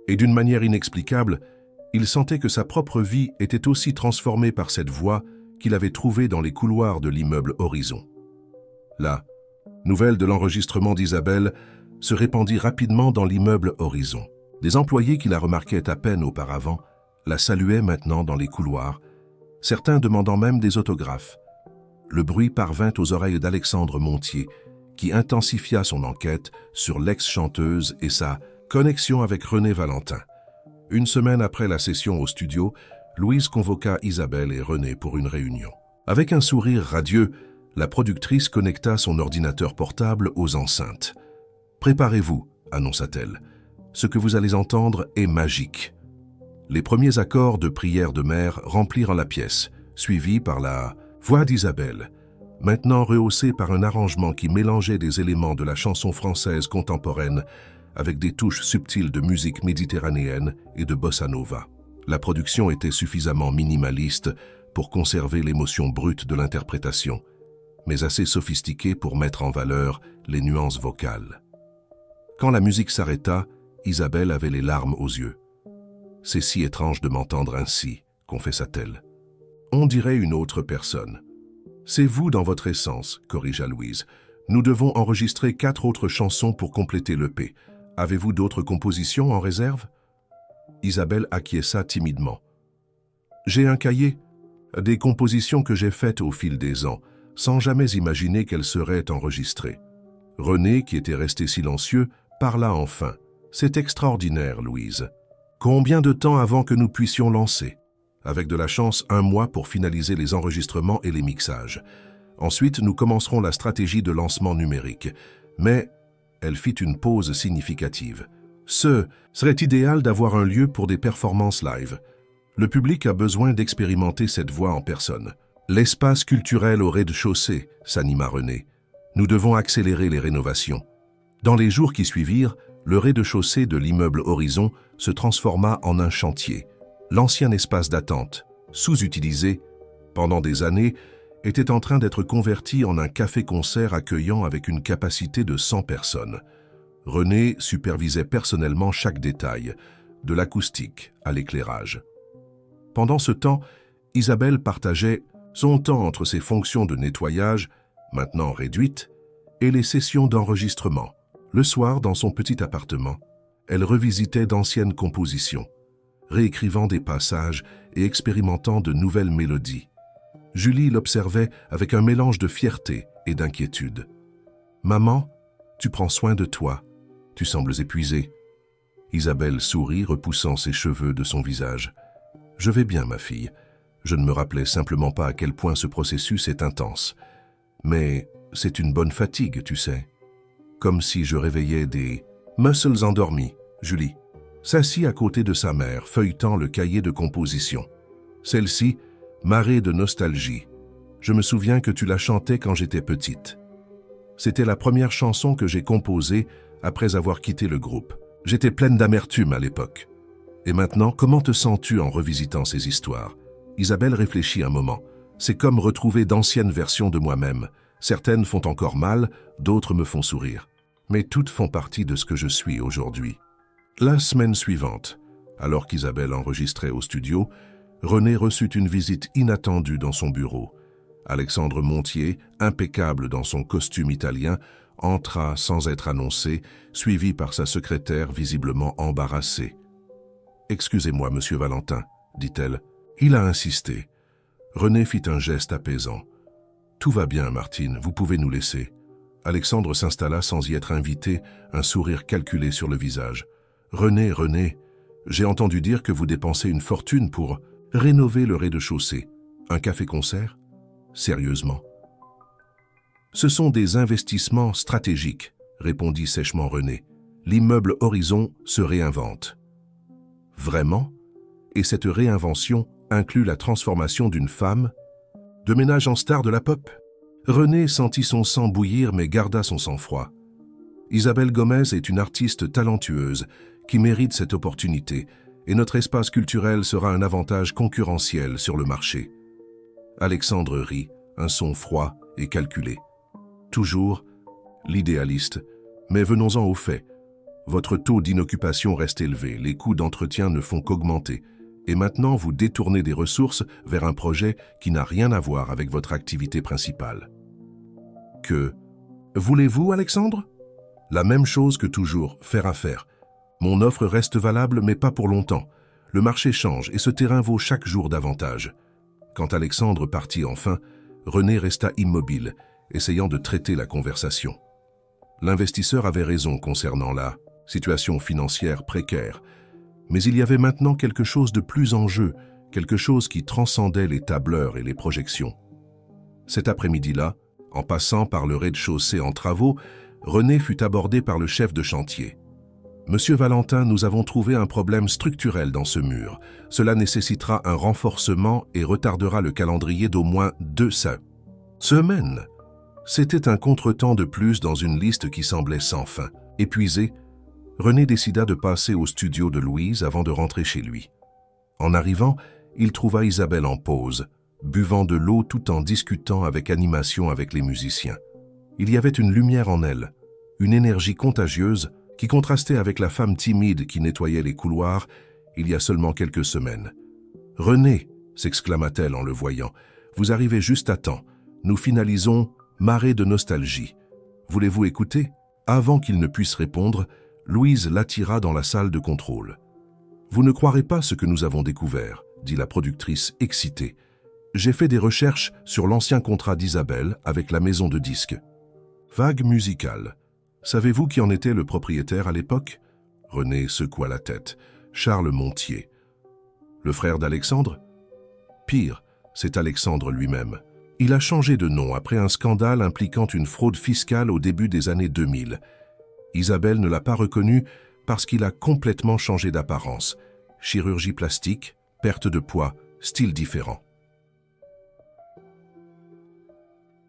Speaker 1: Et d'une manière inexplicable, il sentait que sa propre vie était aussi transformée par cette voix qu'il avait trouvée dans les couloirs de l'immeuble Horizon. La nouvelle de l'enregistrement d'Isabelle se répandit rapidement dans l'immeuble Horizon. Des employés qui la remarquaient à peine auparavant la saluaient maintenant dans les couloirs, certains demandant même des autographes. Le bruit parvint aux oreilles d'Alexandre Montier, qui intensifia son enquête sur l'ex-chanteuse et sa connexion avec René Valentin. Une semaine après la session au studio, Louise convoqua Isabelle et René pour une réunion. Avec un sourire radieux, la productrice connecta son ordinateur portable aux enceintes. « Préparez-vous », annonça-t-elle. « Ce que vous allez entendre est magique. » Les premiers accords de Prière de mère remplirent la pièce, suivis par la voix d'Isabelle, maintenant rehaussée par un arrangement qui mélangeait des éléments de la chanson française contemporaine avec des touches subtiles de musique méditerranéenne et de bossa nova. La production était suffisamment minimaliste pour conserver l'émotion brute de l'interprétation, mais assez sophistiquée pour mettre en valeur les nuances vocales. Quand la musique s'arrêta, Isabelle avait les larmes aux yeux. « C'est si étrange de m'entendre ainsi », confessa-t-elle. « On dirait une autre personne. » « C'est vous dans votre essence, corrigea Louise. Nous devons enregistrer 4 autres chansons pour compléter l'EP. Avez-vous d'autres compositions en réserve ?» Isabelle acquiesça timidement. « J'ai un cahier, des compositions que j'ai faites au fil des ans, sans jamais imaginer qu'elles seraient enregistrées. » René, qui était resté silencieux, parla enfin. « C'est extraordinaire, Louise. Combien de temps avant que nous puissions lancer ? Avec de la chance, 1 mois pour finaliser les enregistrements et les mixages. Ensuite, nous commencerons la stratégie de lancement numérique. Mais elle fit une pause significative. Ce serait idéal d'avoir un lieu pour des performances live. Le public a besoin d'expérimenter cette voix en personne. L'espace culturel au rez-de-chaussée, s'anima René. Nous devons accélérer les rénovations. Dans les jours qui suivirent, le rez-de-chaussée de l'immeuble Horizon se transforma en un chantier. L'ancien espace d'attente, sous-utilisé pendant des années, était en train d'être converti en un café-concert accueillant avec une capacité de 100 personnes. René supervisait personnellement chaque détail, de l'acoustique à l'éclairage. Pendant ce temps, Isabelle partageait son temps entre ses fonctions de nettoyage, maintenant réduites, et les sessions d'enregistrement. Le soir, dans son petit appartement, elle revisitait d'anciennes compositions, réécrivant des passages et expérimentant de nouvelles mélodies. Julie l'observait avec un mélange de fierté et d'inquiétude. « Maman, tu prends soin de toi. Tu sembles épuisée. » Isabelle sourit, repoussant ses cheveux de son visage. « Je vais bien, ma fille. Je ne me rappelais simplement pas à quel point ce processus est intense. Mais c'est une bonne fatigue, tu sais. Comme si je réveillais des muscles endormis. » Julie s'assit à côté de sa mère, feuilletant le cahier de composition. Celle-ci, marée de nostalgie. « Je me souviens que tu la chantais quand j'étais petite. C'était la première chanson que j'ai composée après avoir quitté le groupe. J'étais pleine d'amertume à l'époque. Et maintenant, comment te sens-tu en revisitant ces histoires ?» Isabelle réfléchit un moment. C'est comme retrouver d'anciennes versions de moi-même. Certaines font encore mal, d'autres me font sourire. Mais toutes font partie de ce que je suis aujourd'hui. La semaine suivante, alors qu'Isabelle enregistrait au studio, René reçut une visite inattendue dans son bureau. Alexandre Montier, impeccable dans son costume italien, entra sans être annoncé, suivi par sa secrétaire visiblement embarrassée. « Excusez-moi, monsieur Valentin, » dit-elle. Il a insisté. René fit un geste apaisant. « Tout va bien, Martine, vous pouvez nous laisser. » Alexandre s'installa sans y être invité, un sourire calculé sur le visage. « René, j'ai entendu dire que vous dépensez une fortune pour rénover le rez-de-chaussée. Un café-concert ? Sérieusement ? » « Ce sont des investissements stratégiques, » répondit sèchement René. « L'immeuble Horizon se réinvente. » « Vraiment ? Et cette réinvention inclut la transformation d'une femme de ménage en star de la pop ? René sentit son sang bouillir mais garda son sang-froid. Isabelle Gomez est une artiste talentueuse qui mérite cette opportunité et notre espace culturel sera un avantage concurrentiel sur le marché. Alexandre rit, un son froid et calculé. Toujours l'idéaliste, mais venons-en aux faits. Votre taux d'inoccupation reste élevé, les coûts d'entretien ne font qu'augmenter. Et maintenant, vous détournez des ressources vers un projet qui n'a rien à voir avec votre activité principale. Que voulez-vous, Alexandre ? La même chose que toujours, faire affaire. Mon offre reste valable, mais pas pour longtemps. Le marché change et ce terrain vaut chaque jour davantage. Quand Alexandre partit enfin, René resta immobile, essayant de traiter la conversation. L'investisseur avait raison concernant la situation financière précaire. Mais il y avait maintenant quelque chose de plus en jeu, quelque chose qui transcendait les tableurs et les projections. Cet après-midi-là, en passant par le rez-de-chaussée en travaux, René fut abordé par le chef de chantier. « Monsieur Valentin, nous avons trouvé un problème structurel dans ce mur. Cela nécessitera un renforcement et retardera le calendrier d'au moins 2 semaines. » C'était un contretemps de plus dans une liste qui semblait sans fin. Épuisé, René décida de passer au studio de Louise avant de rentrer chez lui. En arrivant, il trouva Isabelle en pause, buvant de l'eau tout en discutant avec animation avec les musiciens. Il y avait une lumière en elle, une énergie contagieuse qui contrastait avec la femme timide qui nettoyait les couloirs il y a seulement quelques semaines. « René !» s'exclama-t-elle en le voyant. « Vous arrivez juste à temps. Nous finalisons Marée de nostalgie. Voulez-vous écouter ?» Avant qu'il ne puisse répondre, Louise l'attira dans la salle de contrôle. « Vous ne croirez pas ce que nous avons découvert, » dit la productrice excitée. « J'ai fait des recherches sur l'ancien contrat d'Isabelle avec la maison de disques. Vague musicale. Savez-vous qui en était le propriétaire à l'époque ?» René secoua la tête. « Charles Montier. » Le frère d'Alexandre ? Pire, c'est Alexandre lui-même. Il a changé de nom après un scandale impliquant une fraude fiscale au début des années 2000. Isabelle ne l'a pas reconnu parce qu'il a complètement changé d'apparence. Chirurgie plastique, perte de poids, style différent.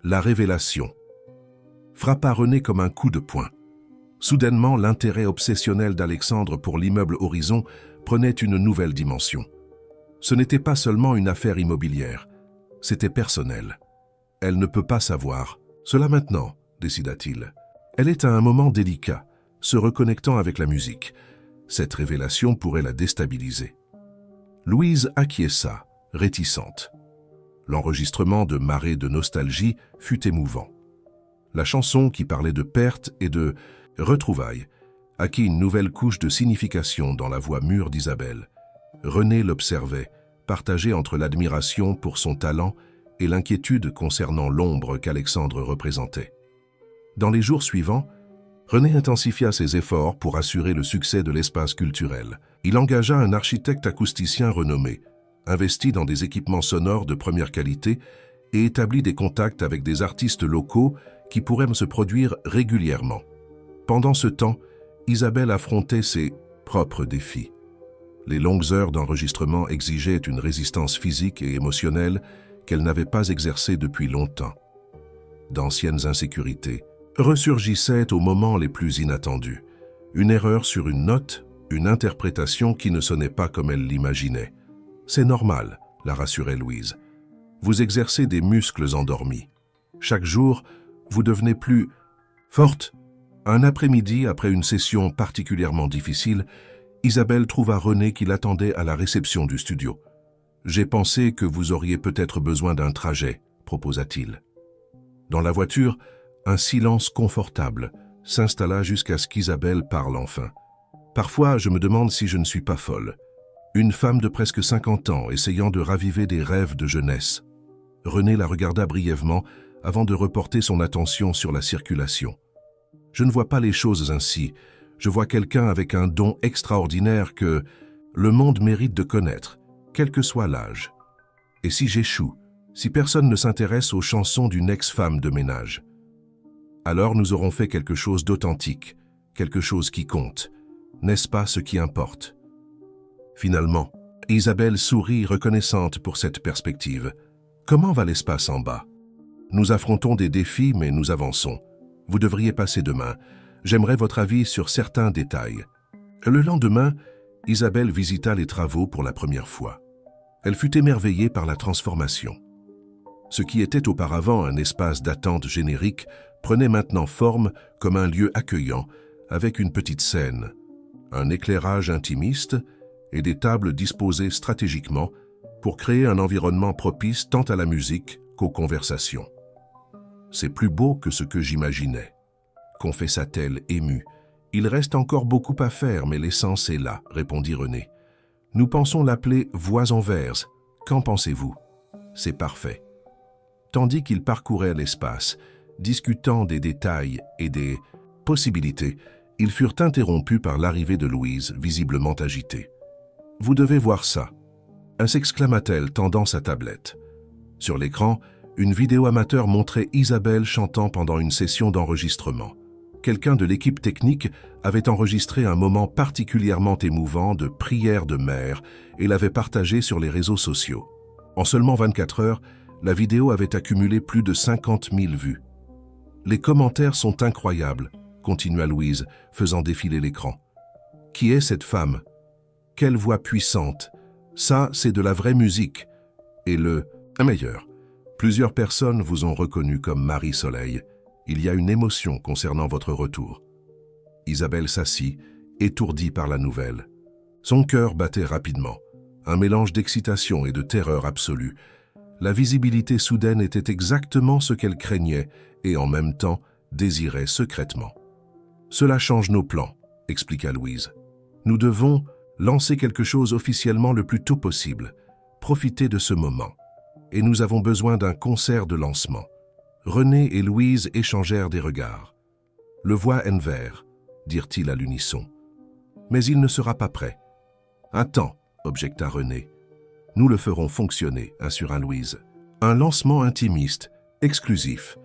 Speaker 1: La révélation frappa René comme un coup de poing. Soudainement, l'intérêt obsessionnel d'Alexandre pour l'immeuble Horizon prenait une nouvelle dimension. Ce n'était pas seulement une affaire immobilière, c'était personnel. Elle ne peut pas savoir. Cela maintenant, décida-t-il. Elle est à un moment délicat, se reconnectant avec la musique. Cette révélation pourrait la déstabiliser. Louise acquiesça, réticente. L'enregistrement de Marées de nostalgie fut émouvant. La chanson, qui parlait de perte et de retrouvailles, acquit une nouvelle couche de signification dans la voix mûre d'Isabelle. René l'observait, partagé entre l'admiration pour son talent et l'inquiétude concernant l'ombre qu'Alexandre représentait. Dans les jours suivants, René intensifia ses efforts pour assurer le succès de l'espace culturel. Il engagea un architecte acousticien renommé, investit dans des équipements sonores de première qualité et établit des contacts avec des artistes locaux qui pourraient se produire régulièrement. Pendant ce temps, Isabelle affrontait ses propres défis. Les longues heures d'enregistrement exigeaient une résistance physique et émotionnelle qu'elle n'avait pas exercée depuis longtemps. D'anciennes insécurités ressurgissaient aux moments les plus inattendus. Une erreur sur une note, une interprétation qui ne sonnait pas comme elle l'imaginait. « C'est normal », la rassurait Louise. « Vous exercez des muscles endormis. Chaque jour, vous devenez plus forte. » Un après-midi, après une session particulièrement difficile, Isabelle trouva René qui l'attendait à la réception du studio. « J'ai pensé que vous auriez peut-être besoin d'un trajet », proposa-t-il. Dans la voiture, un silence confortable s'installa jusqu'à ce qu'Isabelle parle enfin. « Parfois, je me demande si je ne suis pas folle. Une femme de presque 50 ans essayant de raviver des rêves de jeunesse. » René la regarda brièvement avant de reporter son attention sur la circulation. « Je ne vois pas les choses ainsi. Je vois quelqu'un avec un don extraordinaire que le monde mérite de connaître, quel que soit l'âge. Et si j'échoue, si personne ne s'intéresse aux chansons d'une ex-femme de ménage, alors nous aurons fait quelque chose d'authentique, quelque chose qui compte. N'est-ce pas ce qui importe ?» Finalement, Isabelle sourit reconnaissante pour cette perspective. « Comment va l'espace en bas? Nous affrontons des défis, mais nous avançons. Vous devriez passer demain. J'aimerais votre avis sur certains détails. » Le lendemain, Isabelle visita les travaux pour la première fois. Elle fut émerveillée par la transformation. Ce qui était auparavant un espace d'attente générique prenait maintenant forme comme un lieu accueillant, avec une petite scène, un éclairage intimiste et des tables disposées stratégiquement pour créer un environnement propice tant à la musique qu'aux conversations. « C'est plus beau que ce que j'imaginais », confessa-t-elle émue. « Il reste encore beaucoup à faire, mais l'essence est là, » répondit René. « Nous pensons l'appeler Voix en verse. Qu'en pensez-vous? C'est parfait. » Tandis qu'ils parcouraient l'espace, discutant des détails et des possibilités, ils furent interrompus par l'arrivée de Louise, visiblement agitée. « Vous devez voir ça !» s'exclama-t-elle, tendant sa tablette. Sur l'écran, une vidéo amateur montrait Isabelle chantant pendant une session d'enregistrement. Quelqu'un de l'équipe technique avait enregistré un moment particulièrement émouvant de prière de mère et l'avait partagé sur les réseaux sociaux. En seulement 24 heures, la vidéo avait accumulé plus de 50 000 vues. « Les commentaires sont incroyables », continua Louise, faisant défiler l'écran. « Qui est cette femme? Quelle voix puissante! Ça, c'est de la vraie musique. Et le meilleur. Plusieurs personnes vous ont reconnu comme Marie-Soleil. Il y a une émotion concernant votre retour. » Isabelle s'assit, étourdie par la nouvelle. Son cœur battait rapidement, un mélange d'excitation et de terreur absolue. La visibilité soudaine était exactement ce qu'elle craignait et en même temps désirait secrètement. « Cela change nos plans, » expliqua Louise. « Nous devons lancer quelque chose officiellement le plus tôt possible, profiter de ce moment. Et nous avons besoin d'un concert de lancement. » René et Louise échangèrent des regards. « Le voix Envers, » dirent-ils à l'unisson. « Mais il ne sera pas prêt. »« Attends, » objecta René. « Nous le ferons fonctionner, » assura Louise. Un lancement intimiste, exclusif.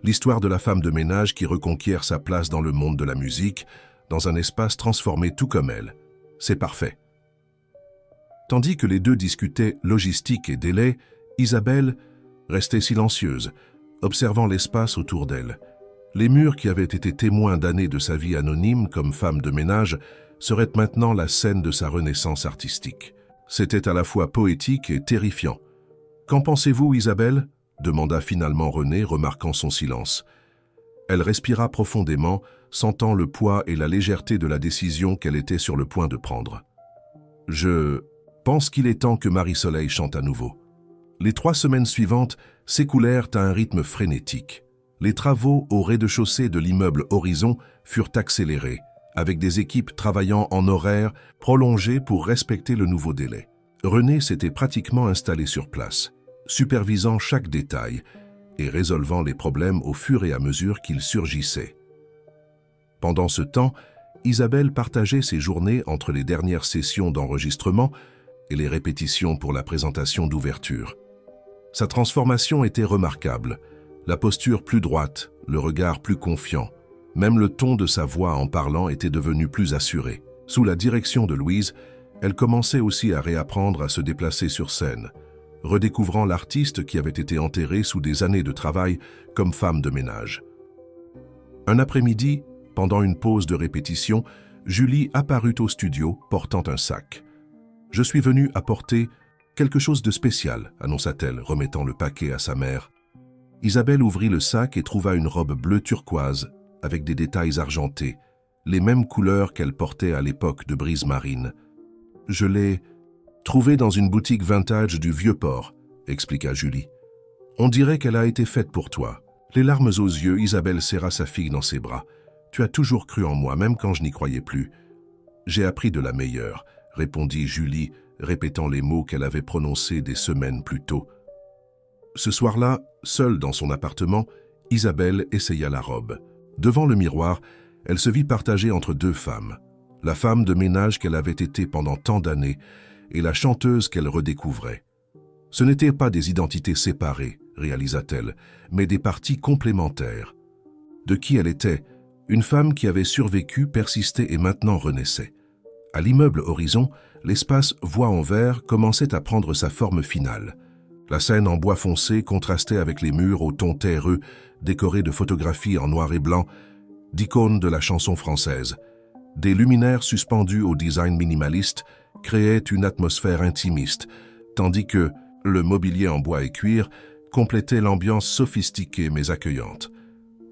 Speaker 1: L'histoire de la femme de ménage qui reconquiert sa place dans le monde de la musique, dans un espace transformé tout comme elle. C'est parfait. Tandis que les deux discutaient logistique et délai, Isabelle restait silencieuse, observant l'espace autour d'elle. Les murs qui avaient été témoins d'années de sa vie anonyme comme femme de ménage seraient maintenant la scène de sa renaissance artistique. C'était à la fois poétique et terrifiant. « Qu'en pensez-vous, Isabelle ?» demanda finalement René, remarquant son silence. Elle respira profondément, sentant le poids et la légèreté de la décision qu'elle était sur le point de prendre. « Je pense qu'il est temps que Marie-Soleil chante à nouveau. » Les 3 semaines suivantes s'écoulèrent à un rythme frénétique. Les travaux au rez-de-chaussée de l'immeuble Horizon furent accélérés, avec des équipes travaillant en horaires prolongés pour respecter le nouveau délai. René s'était pratiquement installé sur place, supervisant chaque détail et résolvant les problèmes au fur et à mesure qu'ils surgissaient. Pendant ce temps, Isabelle partageait ses journées entre les dernières sessions d'enregistrement et les répétitions pour la présentation d'ouverture. Sa transformation était remarquable, la posture plus droite, le regard plus confiant. Même le ton de sa voix en parlant était devenu plus assuré. Sous la direction de Louise, elle commençait aussi à réapprendre à se déplacer sur scène, redécouvrant l'artiste qui avait été enterré sous des années de travail comme femme de ménage. Un après-midi, pendant une pause de répétition, Julie apparut au studio portant un sac. « Je suis venue apporter quelque chose de spécial », annonça-t-elle, remettant le paquet à sa mère. Isabelle ouvrit le sac et trouva une robe bleu turquoise avec des détails argentés, les mêmes couleurs qu'elle portait à l'époque de Brise Marine. « Je l'ai trouvée dans une boutique vintage du Vieux-Port », expliqua Julie. « On dirait qu'elle a été faite pour toi. » Les larmes aux yeux, Isabelle serra sa fille dans ses bras. « Tu as toujours cru en moi, même quand je n'y croyais plus. »« J'ai appris de la meilleure », répondit Julie, répétant les mots qu'elle avait prononcés des semaines plus tôt. Ce soir-là, seule dans son appartement, Isabelle essaya la robe. Devant le miroir, elle se vit partagée entre 2 femmes. La femme de ménage qu'elle avait été pendant tant d'années et la chanteuse qu'elle redécouvrait. Ce n'étaient pas des identités séparées, réalisa-t-elle, mais des parties complémentaires. De qui elle était, une femme qui avait survécu, persisté et maintenant renaissait. À l'immeuble Horizon, l'espace voie en verre commençait à prendre sa forme finale. La scène en bois foncé contrastait avec les murs au ton terreux, décorés de photographies en noir et blanc, d'icônes de la chanson française. Des luminaires suspendus au design minimaliste créaient une atmosphère intimiste, tandis que le mobilier en bois et cuir complétait l'ambiance sophistiquée mais accueillante.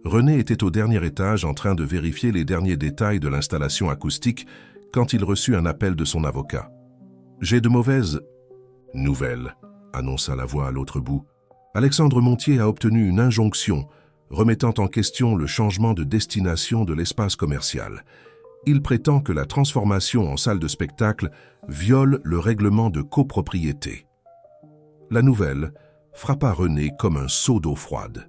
Speaker 1: René était au dernier étage en train de vérifier les derniers détails de l'installation acoustique quand il reçut un appel de son avocat. « J'ai de mauvaises nouvelles », annonça la voix à l'autre bout. Alexandre Montier a obtenu une injonction remettant en question le changement de destination de l'espace commercial. Il prétend que la transformation en salle de spectacle viole le règlement de copropriété. La nouvelle frappa René comme un seau d'eau froide.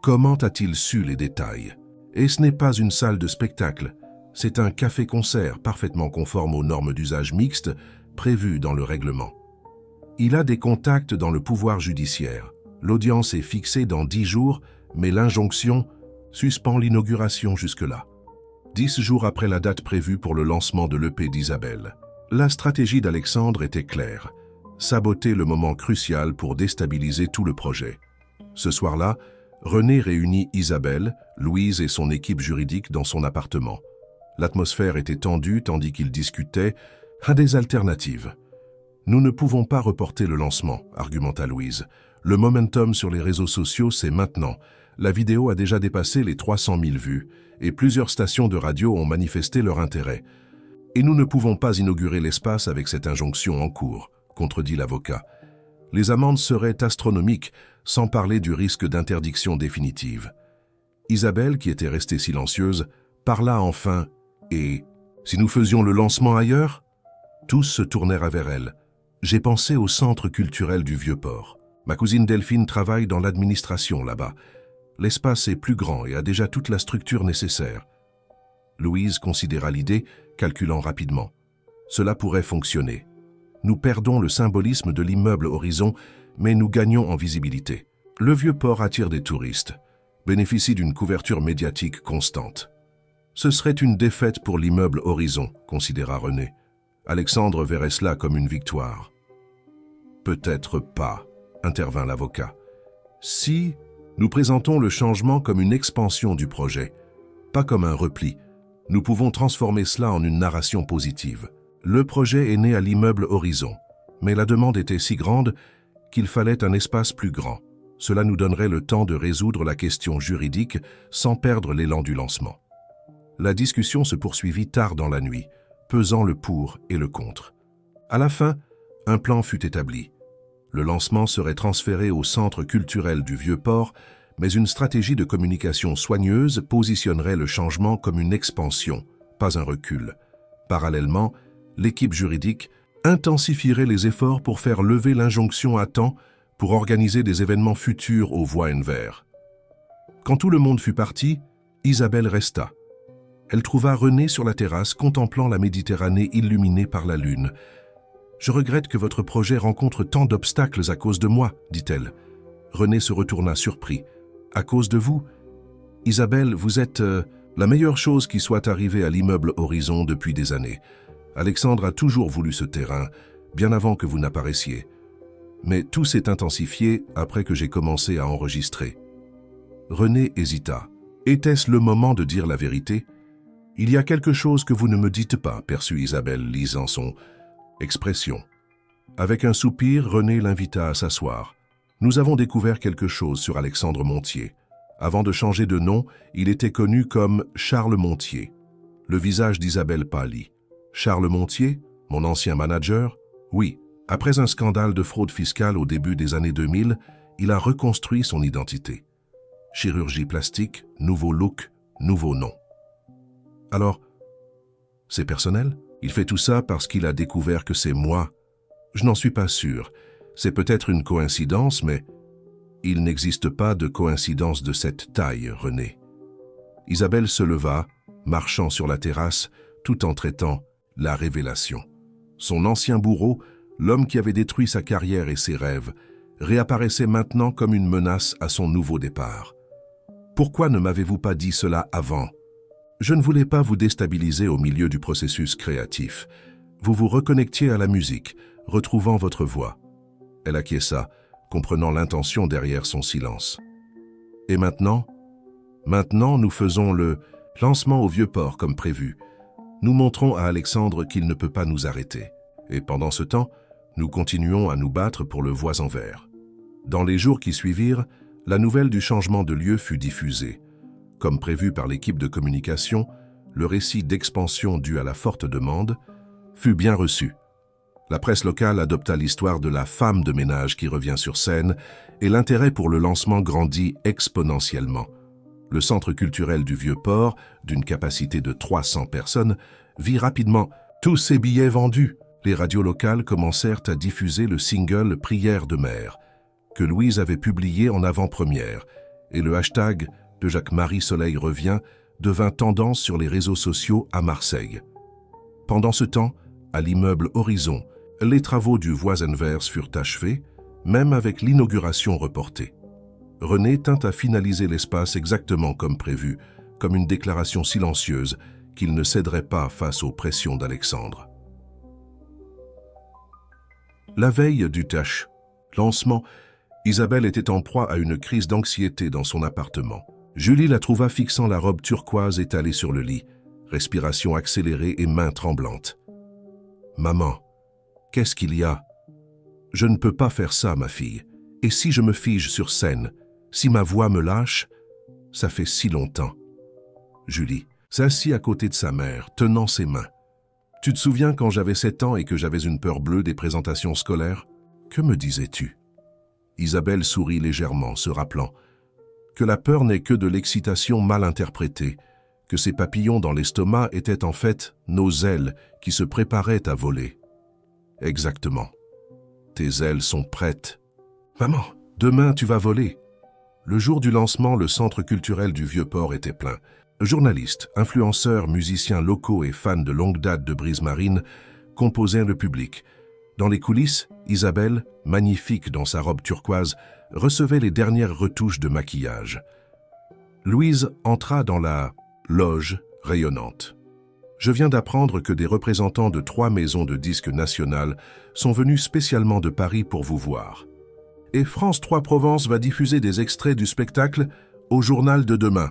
Speaker 1: Comment a-t-il su les détails? Et ce n'est pas une salle de spectacle, c'est un café-concert parfaitement conforme aux normes d'usage mixte prévues dans le règlement. Il a des contacts dans le pouvoir judiciaire. L'audience est fixée dans 10 jours, mais l'injonction suspend l'inauguration jusque-là. 10 jours après la date prévue pour le lancement de l'EP d'Isabelle. La stratégie d'Alexandre était claire. Saboter le moment crucial pour déstabiliser tout le projet. Ce soir-là, René réunit Isabelle, Louise et son équipe juridique dans son appartement. L'atmosphère était tendue tandis qu'ils discutaient à des alternatives. « Nous ne pouvons pas reporter le lancement », argumenta Louise. « Le momentum sur les réseaux sociaux, c'est maintenant. La vidéo a déjà dépassé les 300 000 vues et plusieurs stations de radio ont manifesté leur intérêt. Et nous ne pouvons pas inaugurer l'espace avec cette injonction en cours », contredit l'avocat. « Les amendes seraient astronomiques, sans parler du risque d'interdiction définitive. » Isabelle, qui était restée silencieuse, parla enfin et « Si nous faisions le lancement ailleurs ?» Tous se tournèrent vers elle. « J'ai pensé au centre culturel du Vieux-Port. Ma cousine Delphine travaille dans l'administration là-bas. L'espace est plus grand et a déjà toute la structure nécessaire. » Louise considéra l'idée, calculant rapidement. « Cela pourrait fonctionner. Nous perdons le symbolisme de l'immeuble Horizon, mais nous gagnons en visibilité. Le Vieux-Port attire des touristes, bénéficie d'une couverture médiatique constante. Ce serait une défaite pour l'immeuble Horizon, considéra René. Alexandre verrait cela comme une victoire. Peut-être pas, intervint l'avocat. Si nous présentons le changement comme une expansion du projet, pas comme un repli, nous pouvons transformer cela en une narration positive. Le projet est né à l'immeuble Horizon, mais la demande était si grande qu'il fallait un espace plus grand. Cela nous donnerait le temps de résoudre la question juridique sans perdre l'élan du lancement. La discussion se poursuivit tard dans la nuit, pesant le pour et le contre. À la fin, un plan fut établi. Le lancement serait transféré au centre culturel du Vieux-Port, mais une stratégie de communication soigneuse positionnerait le changement comme une expansion, pas un recul. Parallèlement, l'équipe juridique intensifierait les efforts pour faire lever l'injonction à temps pour organiser des événements futurs au Voie-en-Vert. Quand tout le monde fut parti, Isabelle resta. Elle trouva René sur la terrasse contemplant la Méditerranée illuminée par la lune. « Je regrette que votre projet rencontre tant d'obstacles à cause de moi, dit-elle. René se retourna surpris. « À cause de vous ? Isabelle, vous êtes la meilleure chose qui soit arrivée à l'immeuble Horizon depuis des années. Alexandre a toujours voulu ce terrain, bien avant que vous n'apparaissiez. Mais tout s'est intensifié après que j'ai commencé à enregistrer. » René hésita. « Était-ce le moment de dire la vérité ? Il y a quelque chose que vous ne me dites pas, perçut Isabelle, lisant son expression. Avec un soupir, René l'invita à s'asseoir. Nous avons découvert quelque chose sur Alexandre Montier. Avant de changer de nom, il était connu comme Charles Montier. Le visage d'Isabelle pâlit. Charles Montier, mon ancien manager? Oui. Après un scandale de fraude fiscale au début des années 2000, il a reconstruit son identité. Chirurgie plastique, nouveau look, nouveau nom. Alors, c'est personnel? Il fait tout ça parce qu'il a découvert que c'est moi. Je n'en suis pas sûr. C'est peut-être une coïncidence, mais il n'existe pas de coïncidence de cette taille, René. Isabelle se leva, marchant sur la terrasse, tout en traitant la révélation. Son ancien bourreau, l'homme qui avait détruit sa carrière et ses rêves, réapparaissait maintenant comme une menace à son nouveau départ. Pourquoi ne m'avez-vous pas dit cela avant ? Je ne voulais pas vous déstabiliser au milieu du processus créatif. Vous vous reconnectiez à la musique, retrouvant votre voix. Elle acquiesça, comprenant l'intention derrière son silence. Et maintenant ? Maintenant, nous faisons le lancement au Vieux-Port comme prévu. Nous montrons à Alexandre qu'il ne peut pas nous arrêter. Et pendant ce temps, nous continuons à nous battre pour le Voie-en-Vert. Dans les jours qui suivirent, la nouvelle du changement de lieu fut diffusée. Comme prévu par l'équipe de communication, le récit d'expansion dû à la forte demande fut bien reçu. La presse locale adopta l'histoire de la femme de ménage qui revient sur scène et l'intérêt pour le lancement grandit exponentiellement. Le centre culturel du Vieux-Port, d'une capacité de 300 personnes, vit rapidement tous ses billets vendus. Les radios locales commencèrent à diffuser le single « Prière de mer » que Louise avait publié en avant-première, et le hashtag de Jacques-Marie Soleil revient devint tendance sur les réseaux sociaux à Marseille. Pendant ce temps, à l'immeuble Horizon, les travaux du Voie-en-Vert furent achevés, même avec l'inauguration reportée. René tint à finaliser l'espace exactement comme prévu, comme une déclaration silencieuse qu'il ne céderait pas face aux pressions d'Alexandre. La veille du TASH, lancement, Isabelle était en proie à une crise d'anxiété dans son appartement. Julie la trouva fixant la robe turquoise étalée sur le lit, respiration accélérée et mains tremblantes. « Maman, qu'est-ce qu'il y a ? Je ne peux pas faire ça, ma fille. Et si je me fige sur scène, si ma voix me lâche, ça fait si longtemps. » Julie s'assit à côté de sa mère, tenant ses mains. « Tu te souviens quand j'avais 7 ans et que j'avais une peur bleue des présentations scolaires ? Que me disais-tu » Isabelle sourit légèrement, se rappelant que la peur n'est que de l'excitation mal interprétée, que ces papillons dans l'estomac étaient en fait nos ailes qui se préparaient à voler. Exactement. Tes ailes sont prêtes. Maman, demain tu vas voler. Le jour du lancement, le centre culturel du Vieux-Port était plein. Journalistes, influenceurs, musiciens locaux et fans de longue date de brise marine composaient le public. Dans les coulisses, Isabelle, magnifique dans sa robe turquoise, recevait les dernières retouches de maquillage. Louise entra dans la loge rayonnante. « Je viens d'apprendre que des représentants de 3 maisons de disques nationales sont venus spécialement de Paris pour vous voir. Et France 3 Provence va diffuser des extraits du spectacle au journal de demain. »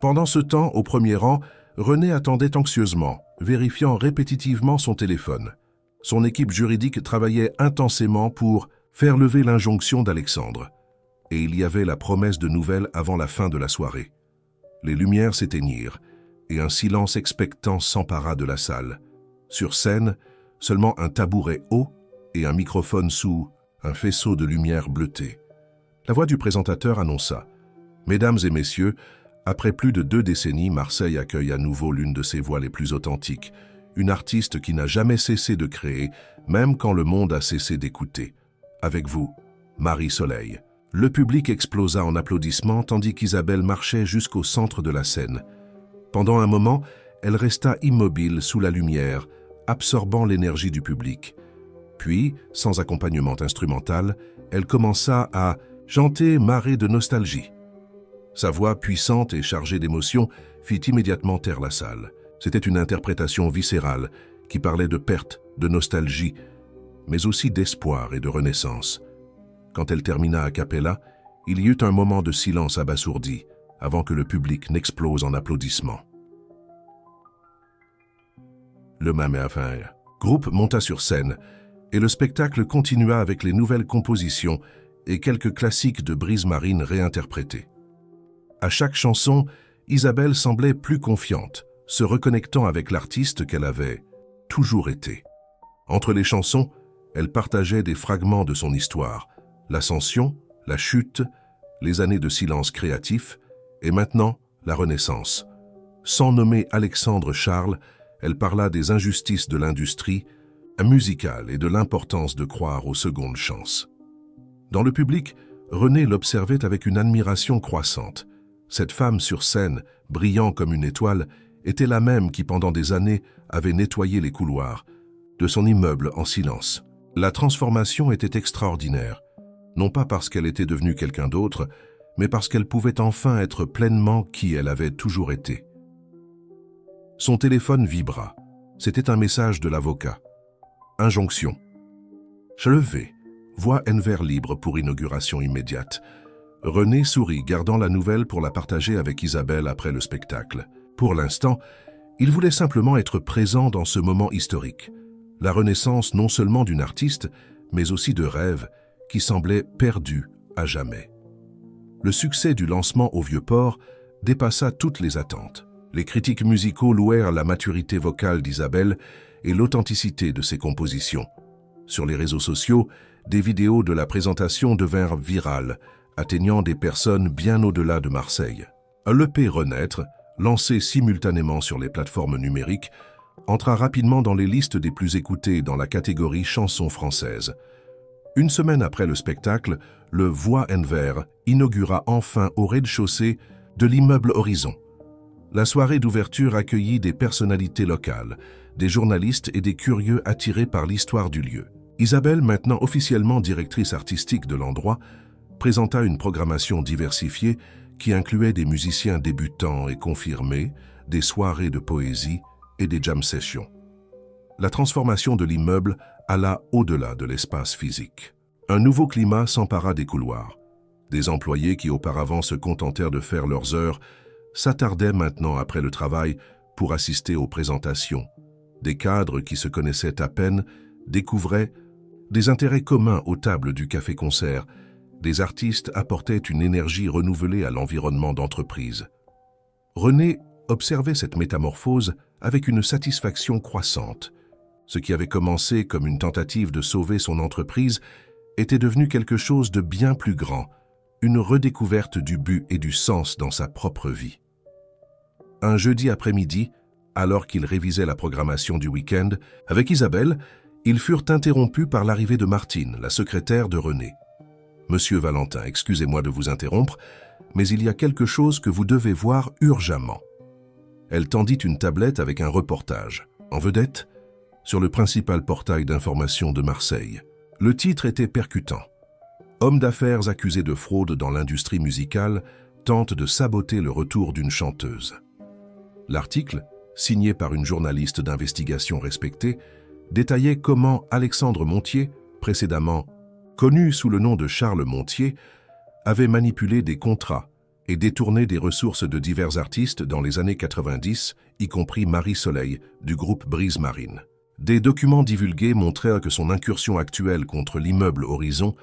Speaker 1: Pendant ce temps, au premier rang, René attendait anxieusement, vérifiant répétitivement son téléphone. Son équipe juridique travaillait intensément pour faire lever l'injonction d'Alexandre. Et il y avait la promesse de nouvelles avant la fin de la soirée. Les lumières s'éteignirent. et un silence expectant s'empara de la salle. Sur scène, seulement un tabouret haut et un microphone sous un faisceau de lumière bleutée. La voix du présentateur annonça « Mesdames et messieurs, après plus de 2 décennies, Marseille accueille à nouveau l'une de ses voix les plus authentiques, une artiste qui n'a jamais cessé de créer, même quand le monde a cessé d'écouter. Avec vous, Marie-Soleil. » Le public explosa en applaudissements tandis qu'Isabelle marchait jusqu'au centre de la scène. Pendant un moment, elle resta immobile sous la lumière, absorbant l'énergie du public. Puis, sans accompagnement instrumental, elle commença à chanter marée de nostalgie. Sa voix puissante et chargée d'émotion fit immédiatement taire la salle. C'était une interprétation viscérale qui parlait de perte, de nostalgie, mais aussi d'espoir et de renaissance. Quand elle termina a cappella, il y eut un moment de silence abasourdi avant que le public n'explose en applaudissements. Le Mammifère groupe monta sur scène et le spectacle continua avec les nouvelles compositions et quelques classiques de Brise Marine réinterprétés. À chaque chanson, Isabelle semblait plus confiante, se reconnectant avec l'artiste qu'elle avait toujours été. Entre les chansons, elle partageait des fragments de son histoire, l'ascension, la chute, les années de silence créatif et maintenant la renaissance. Sans nommer Alexandre Charles, elle parla des injustices de l'industrie musicale et de l'importance de croire aux secondes chances. Dans le public, René l'observait avec une admiration croissante. Cette femme sur scène, brillant comme une étoile, était la même qui pendant des années avait nettoyé les couloirs de son immeuble en silence. La transformation était extraordinaire, non pas parce qu'elle était devenue quelqu'un d'autre, mais parce qu'elle pouvait enfin être pleinement qui elle avait toujours été. Son téléphone vibra. C'était un message de l'avocat. Injonction. Levé. Voix Envers libre pour inauguration immédiate. René sourit, gardant la nouvelle pour la partager avec Isabelle après le spectacle. Pour l'instant, il voulait simplement être présent dans ce moment historique. La renaissance non seulement d'une artiste, mais aussi de rêves qui semblaient perdus à jamais. Le succès du lancement au Vieux-Port dépassa toutes les attentes. Les critiques musicaux louèrent la maturité vocale d'Isabelle et l'authenticité de ses compositions. Sur les réseaux sociaux, des vidéos de la présentation devinrent virales, atteignant des personnes bien au-delà de Marseille. L'EP Renaître, lancé simultanément sur les plateformes numériques, entra rapidement dans les listes des plus écoutées dans la catégorie chansons françaises. Une semaine après le spectacle, le Voix Envers inaugura enfin au rez-de-chaussée de l'immeuble Horizon. La soirée d'ouverture accueillit des personnalités locales, des journalistes et des curieux attirés par l'histoire du lieu. Isabelle, maintenant officiellement directrice artistique de l'endroit, présenta une programmation diversifiée qui incluait des musiciens débutants et confirmés, des soirées de poésie et des jam sessions. La transformation de l'immeuble alla au-delà de l'espace physique. Un nouveau climat s'empara des couloirs. Des employés qui auparavant se contentèrent de faire leurs heures s'attardaient maintenant après le travail pour assister aux présentations. Des cadres qui se connaissaient à peine découvraient des intérêts communs aux tables du café-concert. Des artistes apportaient une énergie renouvelée à l'environnement d'entreprise. René observait cette métamorphose avec une satisfaction croissante. Ce qui avait commencé comme une tentative de sauver son entreprise était devenu quelque chose de bien plus grand, une redécouverte du but et du sens dans sa propre vie. Un jeudi après-midi, alors qu'ils révisaient la programmation du week-end, avec Isabelle, ils furent interrompus par l'arrivée de Martine, la secrétaire de René. « Monsieur Valentin, excusez-moi de vous interrompre, mais il y a quelque chose que vous devez voir urgemment. » Elle tendit une tablette avec un reportage. En vedette, sur le principal portail d'information de Marseille. Le titre était percutant. « Homme d'affaires accusé de fraude dans l'industrie musicale tente de saboter le retour d'une chanteuse. » L'article, signé par une journaliste d'investigation respectée, détaillait comment Alexandre Montier, précédemment connu sous le nom de Charles Montier, avait manipulé des contrats et détourné des ressources de divers artistes dans les années 90, y compris Marie-Soleil, du groupe Brise Marine. Des documents divulgués montrèrent que son incursion actuelle contre l'immeuble Horizon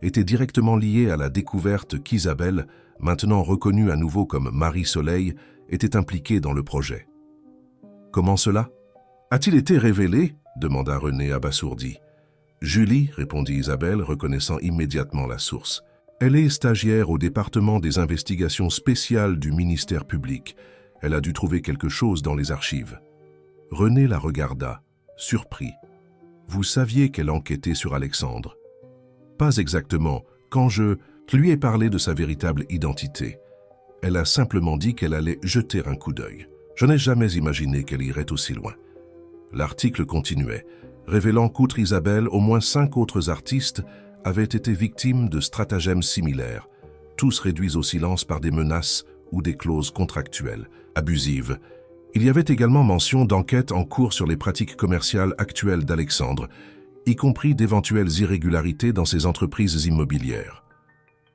Speaker 1: était directement liée à la découverte qu'Isabelle, maintenant reconnue à nouveau comme Marie-Soleil, était impliquée dans le projet. Comment cela? A-t-il été révélé? Demanda René abasourdi. Julie, répondit Isabelle, reconnaissant immédiatement la source. Elle est stagiaire au département des investigations spéciales du ministère public. Elle a dû trouver quelque chose dans les archives. René la regarda, surpris. Vous saviez qu'elle enquêtait sur Alexandre? Pas exactement, quand je lui ai parlé de sa véritable identité. Elle a simplement dit qu'elle allait jeter un coup d'œil. Je n'ai jamais imaginé qu'elle irait aussi loin. L'article continuait, révélant qu'outre Isabelle, au moins 5 autres artistes avaient été victimes de stratagèmes similaires, tous réduits au silence par des menaces ou des clauses contractuelles abusives. Il y avait également mention d'enquêtes en cours sur les pratiques commerciales actuelles d'Alexandre, y compris d'éventuelles irrégularités dans ses entreprises immobilières.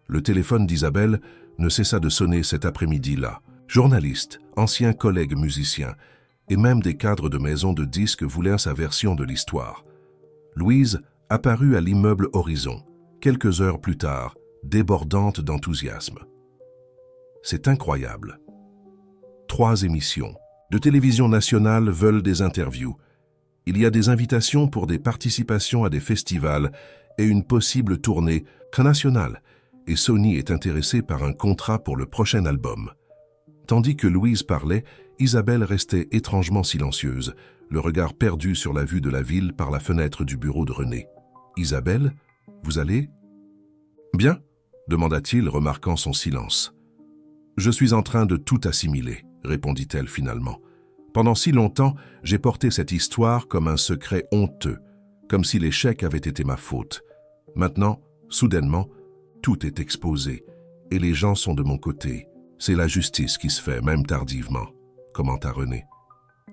Speaker 1: Le téléphone d'Isabelle ne cessa de sonner cet après-midi-là. Journalistes, anciens collègues musiciens et même des cadres de maisons de disques voulaient sa version de l'histoire. Louise apparut à l'immeuble Horizon, quelques heures plus tard, débordante d'enthousiasme. C'est incroyable. 3 émissions de télévision nationale veulent des interviews. Il y a des invitations pour des participations à des festivals et une possible tournée nationale. Et Sony est intéressée par un contrat pour le prochain album. Tandis que Louise parlait, Isabelle restait étrangement silencieuse, le regard perdu sur la vue de la ville par la fenêtre du bureau de René. « Isabelle, vous allez ?»« Bien ?» demanda-t-il, remarquant son silence. « Je suis en train de tout assimiler, » répondit-elle finalement. « Pendant si longtemps, j'ai porté cette histoire comme un secret honteux, comme si l'échec avait été ma faute. Maintenant, soudainement, tout est exposé, et les gens sont de mon côté. C'est la justice qui se fait, même tardivement, commenta René.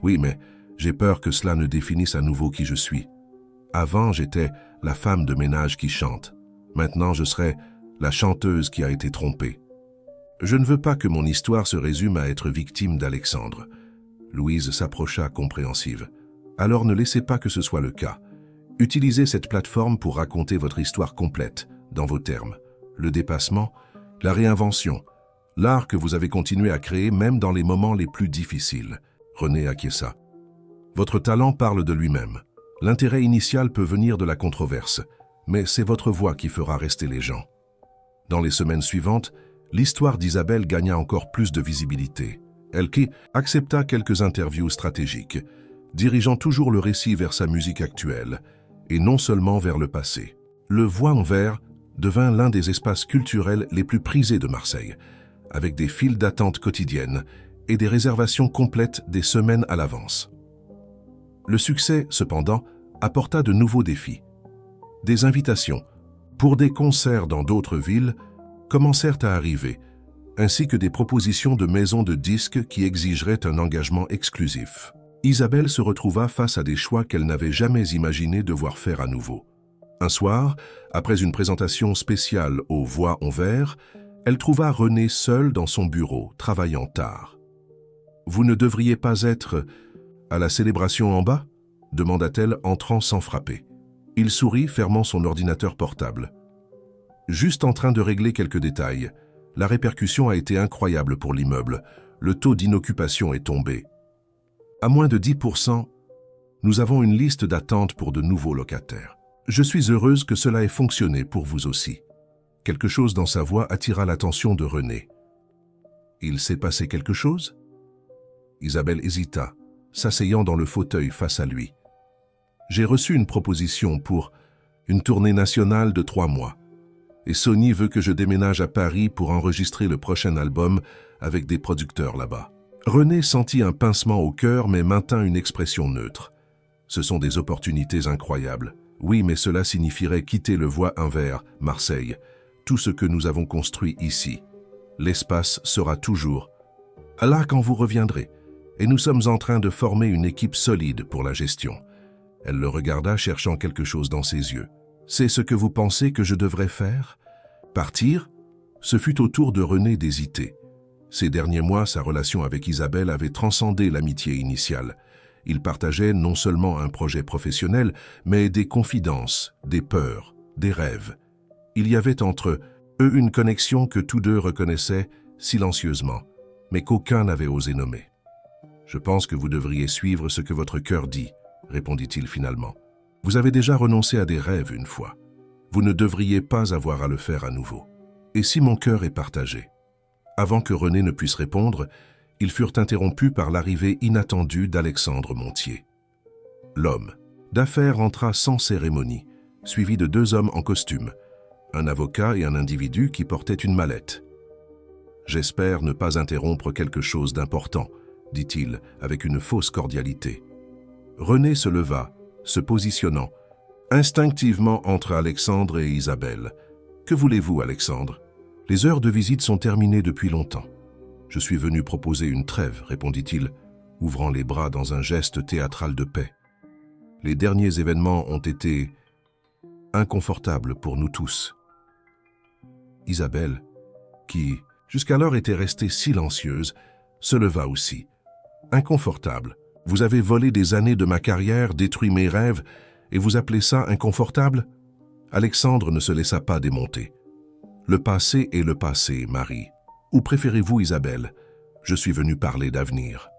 Speaker 1: Oui, mais j'ai peur que cela ne définisse à nouveau qui je suis. Avant, j'étais la femme de ménage qui chante. Maintenant, je serai la chanteuse qui a été trompée. Je ne veux pas que mon histoire se résume à être victime d'Alexandre. Louise s'approcha compréhensive. Alors ne laissez pas que ce soit le cas. Utilisez cette plateforme pour raconter votre histoire complète, dans vos termes. Le dépassement, la réinvention, l'art que vous avez continué à créer même dans les moments les plus difficiles. René acquiesça. Votre talent parle de lui-même. L'intérêt initial peut venir de la controverse, mais c'est votre voix qui fera rester les gens. Dans les semaines suivantes, l'histoire d'Isabelle gagna encore plus de visibilité. Elle qui accepta quelques interviews stratégiques, dirigeant toujours le récit vers sa musique actuelle, et non seulement vers le passé. Le Voix en Vert devint l'un des espaces culturels les plus prisés de Marseille, avec des files d'attente quotidiennes et des réservations complètes des semaines à l'avance. Le succès, cependant, apporta de nouveaux défis. Des invitations pour des concerts dans d'autres villes commencèrent à arriver, ainsi que des propositions de maisons de disques qui exigeraient un engagement exclusif. Isabelle se retrouva face à des choix qu'elle n'avait jamais imaginé devoir faire à nouveau. Un soir, après une présentation spéciale aux Voix en Vert, elle trouva René seul dans son bureau, travaillant tard. « Vous ne devriez pas être à la célébration en bas ?» demanda-t-elle, entrant sans frapper. Il sourit, fermant son ordinateur portable. « Juste en train de régler quelques détails. La répercussion a été incroyable pour l'immeuble. Le taux d'inoccupation est tombé. À moins de 10%, nous avons une liste d'attente pour de nouveaux locataires. Je suis heureuse que cela ait fonctionné pour vous aussi. » Quelque chose dans sa voix attira l'attention de René. « Il s'est passé quelque chose ?» Isabelle hésita, s'asseyant dans le fauteuil face à lui. « J'ai reçu une proposition pour une tournée nationale de 3 mois. Et Sony veut que je déménage à Paris pour enregistrer le prochain album avec des producteurs là-bas. » René sentit un pincement au cœur mais maintint une expression neutre. « Ce sont des opportunités incroyables. Oui, mais cela signifierait quitter le Voix en Vert, Marseille. Tout ce que nous avons construit ici. L'espace sera toujours là quand vous reviendrez, et nous sommes en train de former une équipe solide pour la gestion. » Elle le regarda, cherchant quelque chose dans ses yeux. « C'est ce que vous pensez que je devrais faire? Partir ?» Ce fut au tour de René d'hésiter. Ces derniers mois, sa relation avec Isabelle avait transcendé l'amitié initiale. Ils partageaient non seulement un projet professionnel, mais des confidences, des peurs, des rêves. Il y avait entre eux une connexion que tous deux reconnaissaient silencieusement, mais qu'aucun n'avait osé nommer. Je pense que vous devriez suivre ce que votre cœur dit, répondit-il finalement. Vous avez déjà renoncé à des rêves une fois. Vous ne devriez pas avoir à le faire à nouveau. Et si mon cœur est partagé? Avant que René ne puisse répondre, ils furent interrompus par l'arrivée inattendue d'Alexandre Montier. L'homme d'affaires entra sans cérémonie, suivi de 2 hommes en costume, un avocat et un individu qui portait une mallette. « J'espère ne pas interrompre quelque chose d'important, » dit-il avec une fausse cordialité. René se leva, se positionnant instinctivement entre Alexandre et Isabelle. « Que voulez-vous, Alexandre? Les heures de visite sont terminées depuis longtemps. Je suis venu proposer une trêve, répondit-il, ouvrant les bras dans un geste théâtral de paix. Les derniers événements ont été inconfortables pour nous tous. Isabelle, qui jusqu'alors était restée silencieuse, se leva aussi. Inconfortable. Vous avez volé des années de ma carrière, détruit mes rêves, et vous appelez ça inconfortable? Alexandre ne se laissa pas démonter. Le passé est le passé, Marie. Ou préférez-vous, Isabelle? Je suis venu parler d'avenir.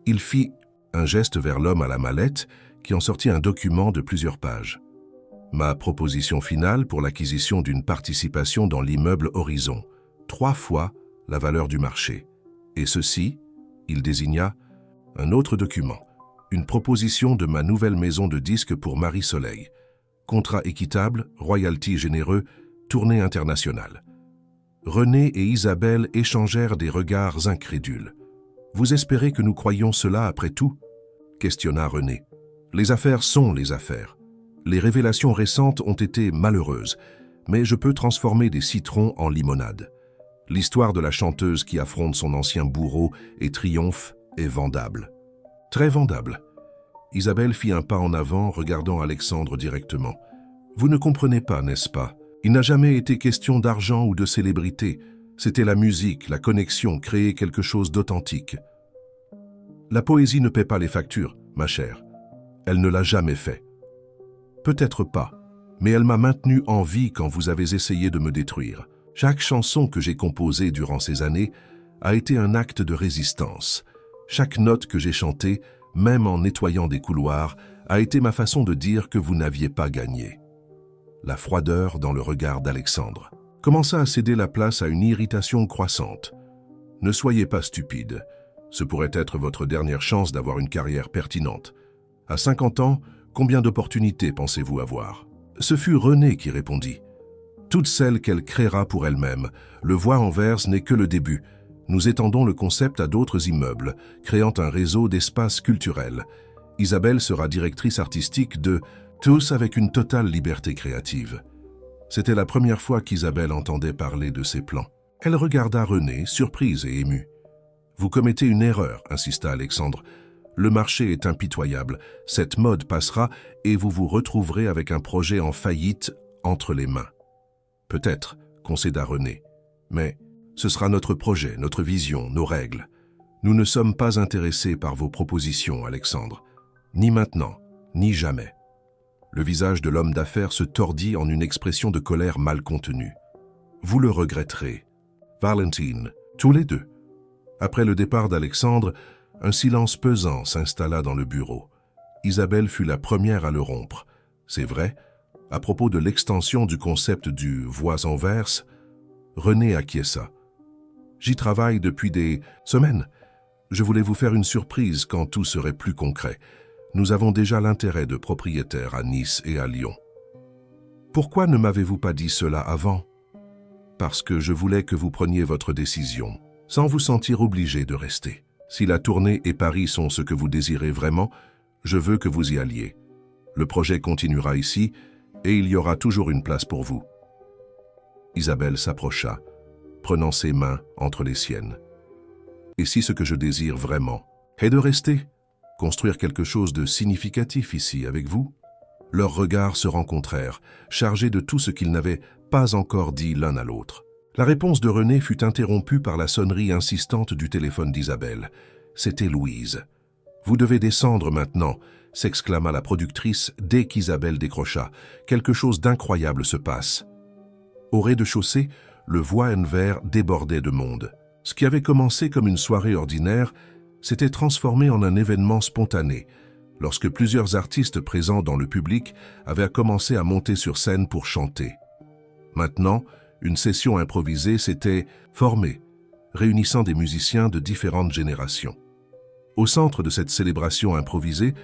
Speaker 1: Il fit un geste vers l'homme à la mallette qui en sortit un document de plusieurs pages. Ma proposition finale pour l'acquisition d'une participation dans l'immeuble Horizon, 3 fois la valeur du marché. Et ceci, il désigna un autre document, une proposition de ma nouvelle maison de disques pour Marie Soleil. Contrat équitable, royalty généreux, tournée internationale. René et Isabelle échangèrent des regards incrédules. « Vous espérez que nous croyions cela après tout ?» questionna René. « Les affaires sont les affaires. Les révélations récentes ont été malheureuses, mais je peux transformer des citrons en limonade. L'histoire de la chanteuse qui affronte son ancien bourreau et triomphe est vendable. » Très vendable. Isabelle fit un pas en avant, regardant Alexandre directement. « Vous ne comprenez pas, n'est-ce pas? Il n'a jamais été question d'argent ou de célébrité. C'était la musique, la connexion, créer quelque chose d'authentique. La poésie ne paie pas les factures, ma chère. Elle ne l'a jamais fait. Peut-être pas, mais elle m'a maintenu en vie quand vous avez essayé de me détruire. Chaque chanson que j'ai composée durant ces années a été un acte de résistance. Chaque note que j'ai chantée, même en nettoyant des couloirs, a été ma façon de dire que vous n'aviez pas gagné. » La froideur dans le regard d'Alexandre commença à céder la place à une irritation croissante. « Ne soyez pas stupide. Ce pourrait être votre dernière chance d'avoir une carrière pertinente. À 50 ans, combien d'opportunités pensez-vous avoir ?» Ce fut René qui répondit. « Toutes celles qu'elle créera pour elle-même. Le Voie Anvers n'est que le début. Nous étendons le concept à d'autres immeubles, créant un réseau d'espaces culturels. Isabelle sera directrice artistique de tous avec une totale liberté créative. » C'était la première fois qu'Isabelle entendait parler de ses plans. Elle regarda René, surprise et émue. « Vous commettez une erreur, insista Alexandre. Le marché est impitoyable. Cette mode passera et vous vous retrouverez avec un projet en faillite entre les mains. » Peut-être, concéda René. Mais ce sera notre projet, notre vision, nos règles. Nous ne sommes pas intéressés par vos propositions, Alexandre. Ni maintenant, ni jamais. Le visage de l'homme d'affaires se tordit en une expression de colère mal contenue. « Vous le regretterez. Valentine, tous les deux. » Après le départ d'Alexandre, un silence pesant s'installa dans le bureau. Isabelle fut la première à le rompre. C'est vrai, à propos de l'extension du concept du Voie Anvers, René acquiesça. « J'y travaille depuis des semaines. Je voulais vous faire une surprise quand tout serait plus concret. Nous avons déjà l'intérêt de propriétaires à Nice et à Lyon. » « Pourquoi ne m'avez-vous pas dit cela avant ?»« Parce que je voulais que vous preniez votre décision, sans vous sentir obligé de rester. Si la tournée et Paris sont ce que vous désirez vraiment, je veux que vous y alliez. Le projet continuera ici, et il y aura toujours une place pour vous. » Isabelle s'approcha, prenant ses mains entre les siennes. « Et si ce que je désire vraiment est de rester, construire quelque chose de significatif ici avec vous ?» Leurs regards se rencontrèrent, chargés de tout ce qu'ils n'avaient pas encore dit l'un à l'autre. La réponse de René fut interrompue par la sonnerie insistante du téléphone d'Isabelle. C'était Louise. « Vous devez descendre maintenant », s'exclama la productrice dès qu'Isabelle décrocha. « Quelque chose d'incroyable se passe. » Au rez-de-chaussée, le Voie Anvers débordait de monde. Ce qui avait commencé comme une soirée ordinaire s'était transformé en un événement spontané, lorsque plusieurs artistes présents dans le public avaient commencé à monter sur scène pour chanter. Maintenant, une session improvisée s'était formée, réunissant des musiciens de différentes générations. Au centre de cette célébration improvisée,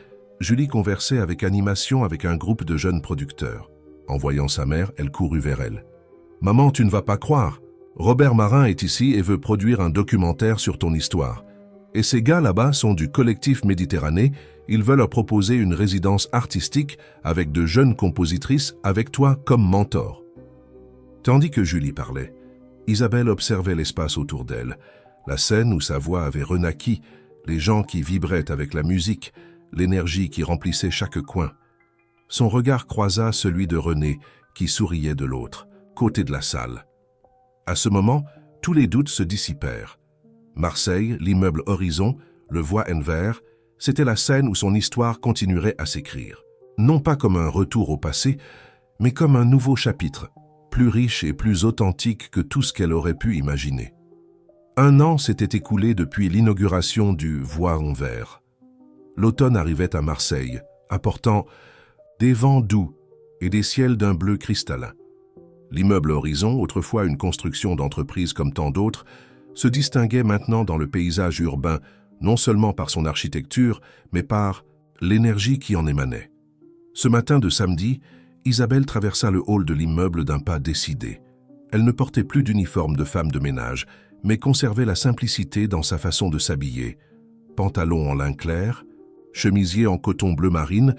Speaker 1: Julie conversait avec animation avec un groupe de jeunes producteurs. En voyant sa mère, elle courut vers elle. « Maman, tu ne vas pas croire. Robert Marin est ici et veut produire un documentaire sur ton histoire. Et ces gars là-bas sont du collectif Méditerranée. Ils veulent leur proposer une résidence artistique avec de jeunes compositrices avec toi comme mentor. » Tandis que Julie parlait, Isabelle observait l'espace autour d'elle, la scène où sa voix avait renaquis, les gens qui vibraient avec la musique, l'énergie qui remplissait chaque coin. Son regard croisa celui de René, qui souriait de l'autre, côté de la salle. À ce moment, tous les doutes se dissipèrent. Marseille, l'immeuble Horizon, le Voie Envers, c'était la scène où son histoire continuerait à s'écrire. Non pas comme un retour au passé, mais comme un nouveau chapitre, plus riche et plus authentique que tout ce qu'elle aurait pu imaginer. 1 an s'était écoulé depuis l'inauguration du Voie Envers. L'automne arrivait à Marseille, apportant des vents doux et des ciels d'un bleu cristallin. L'immeuble Horizon, autrefois une construction d'entreprise comme tant d'autres, se distinguait maintenant dans le paysage urbain, non seulement par son architecture, mais par l'énergie qui en émanait. Ce matin de samedi, Isabelle traversa le hall de l'immeuble d'un pas décidé. Elle ne portait plus d'uniforme de femme de ménage, mais conservait la simplicité dans sa façon de s'habiller. Pantalon en lin clair, chemisier en coton bleu marine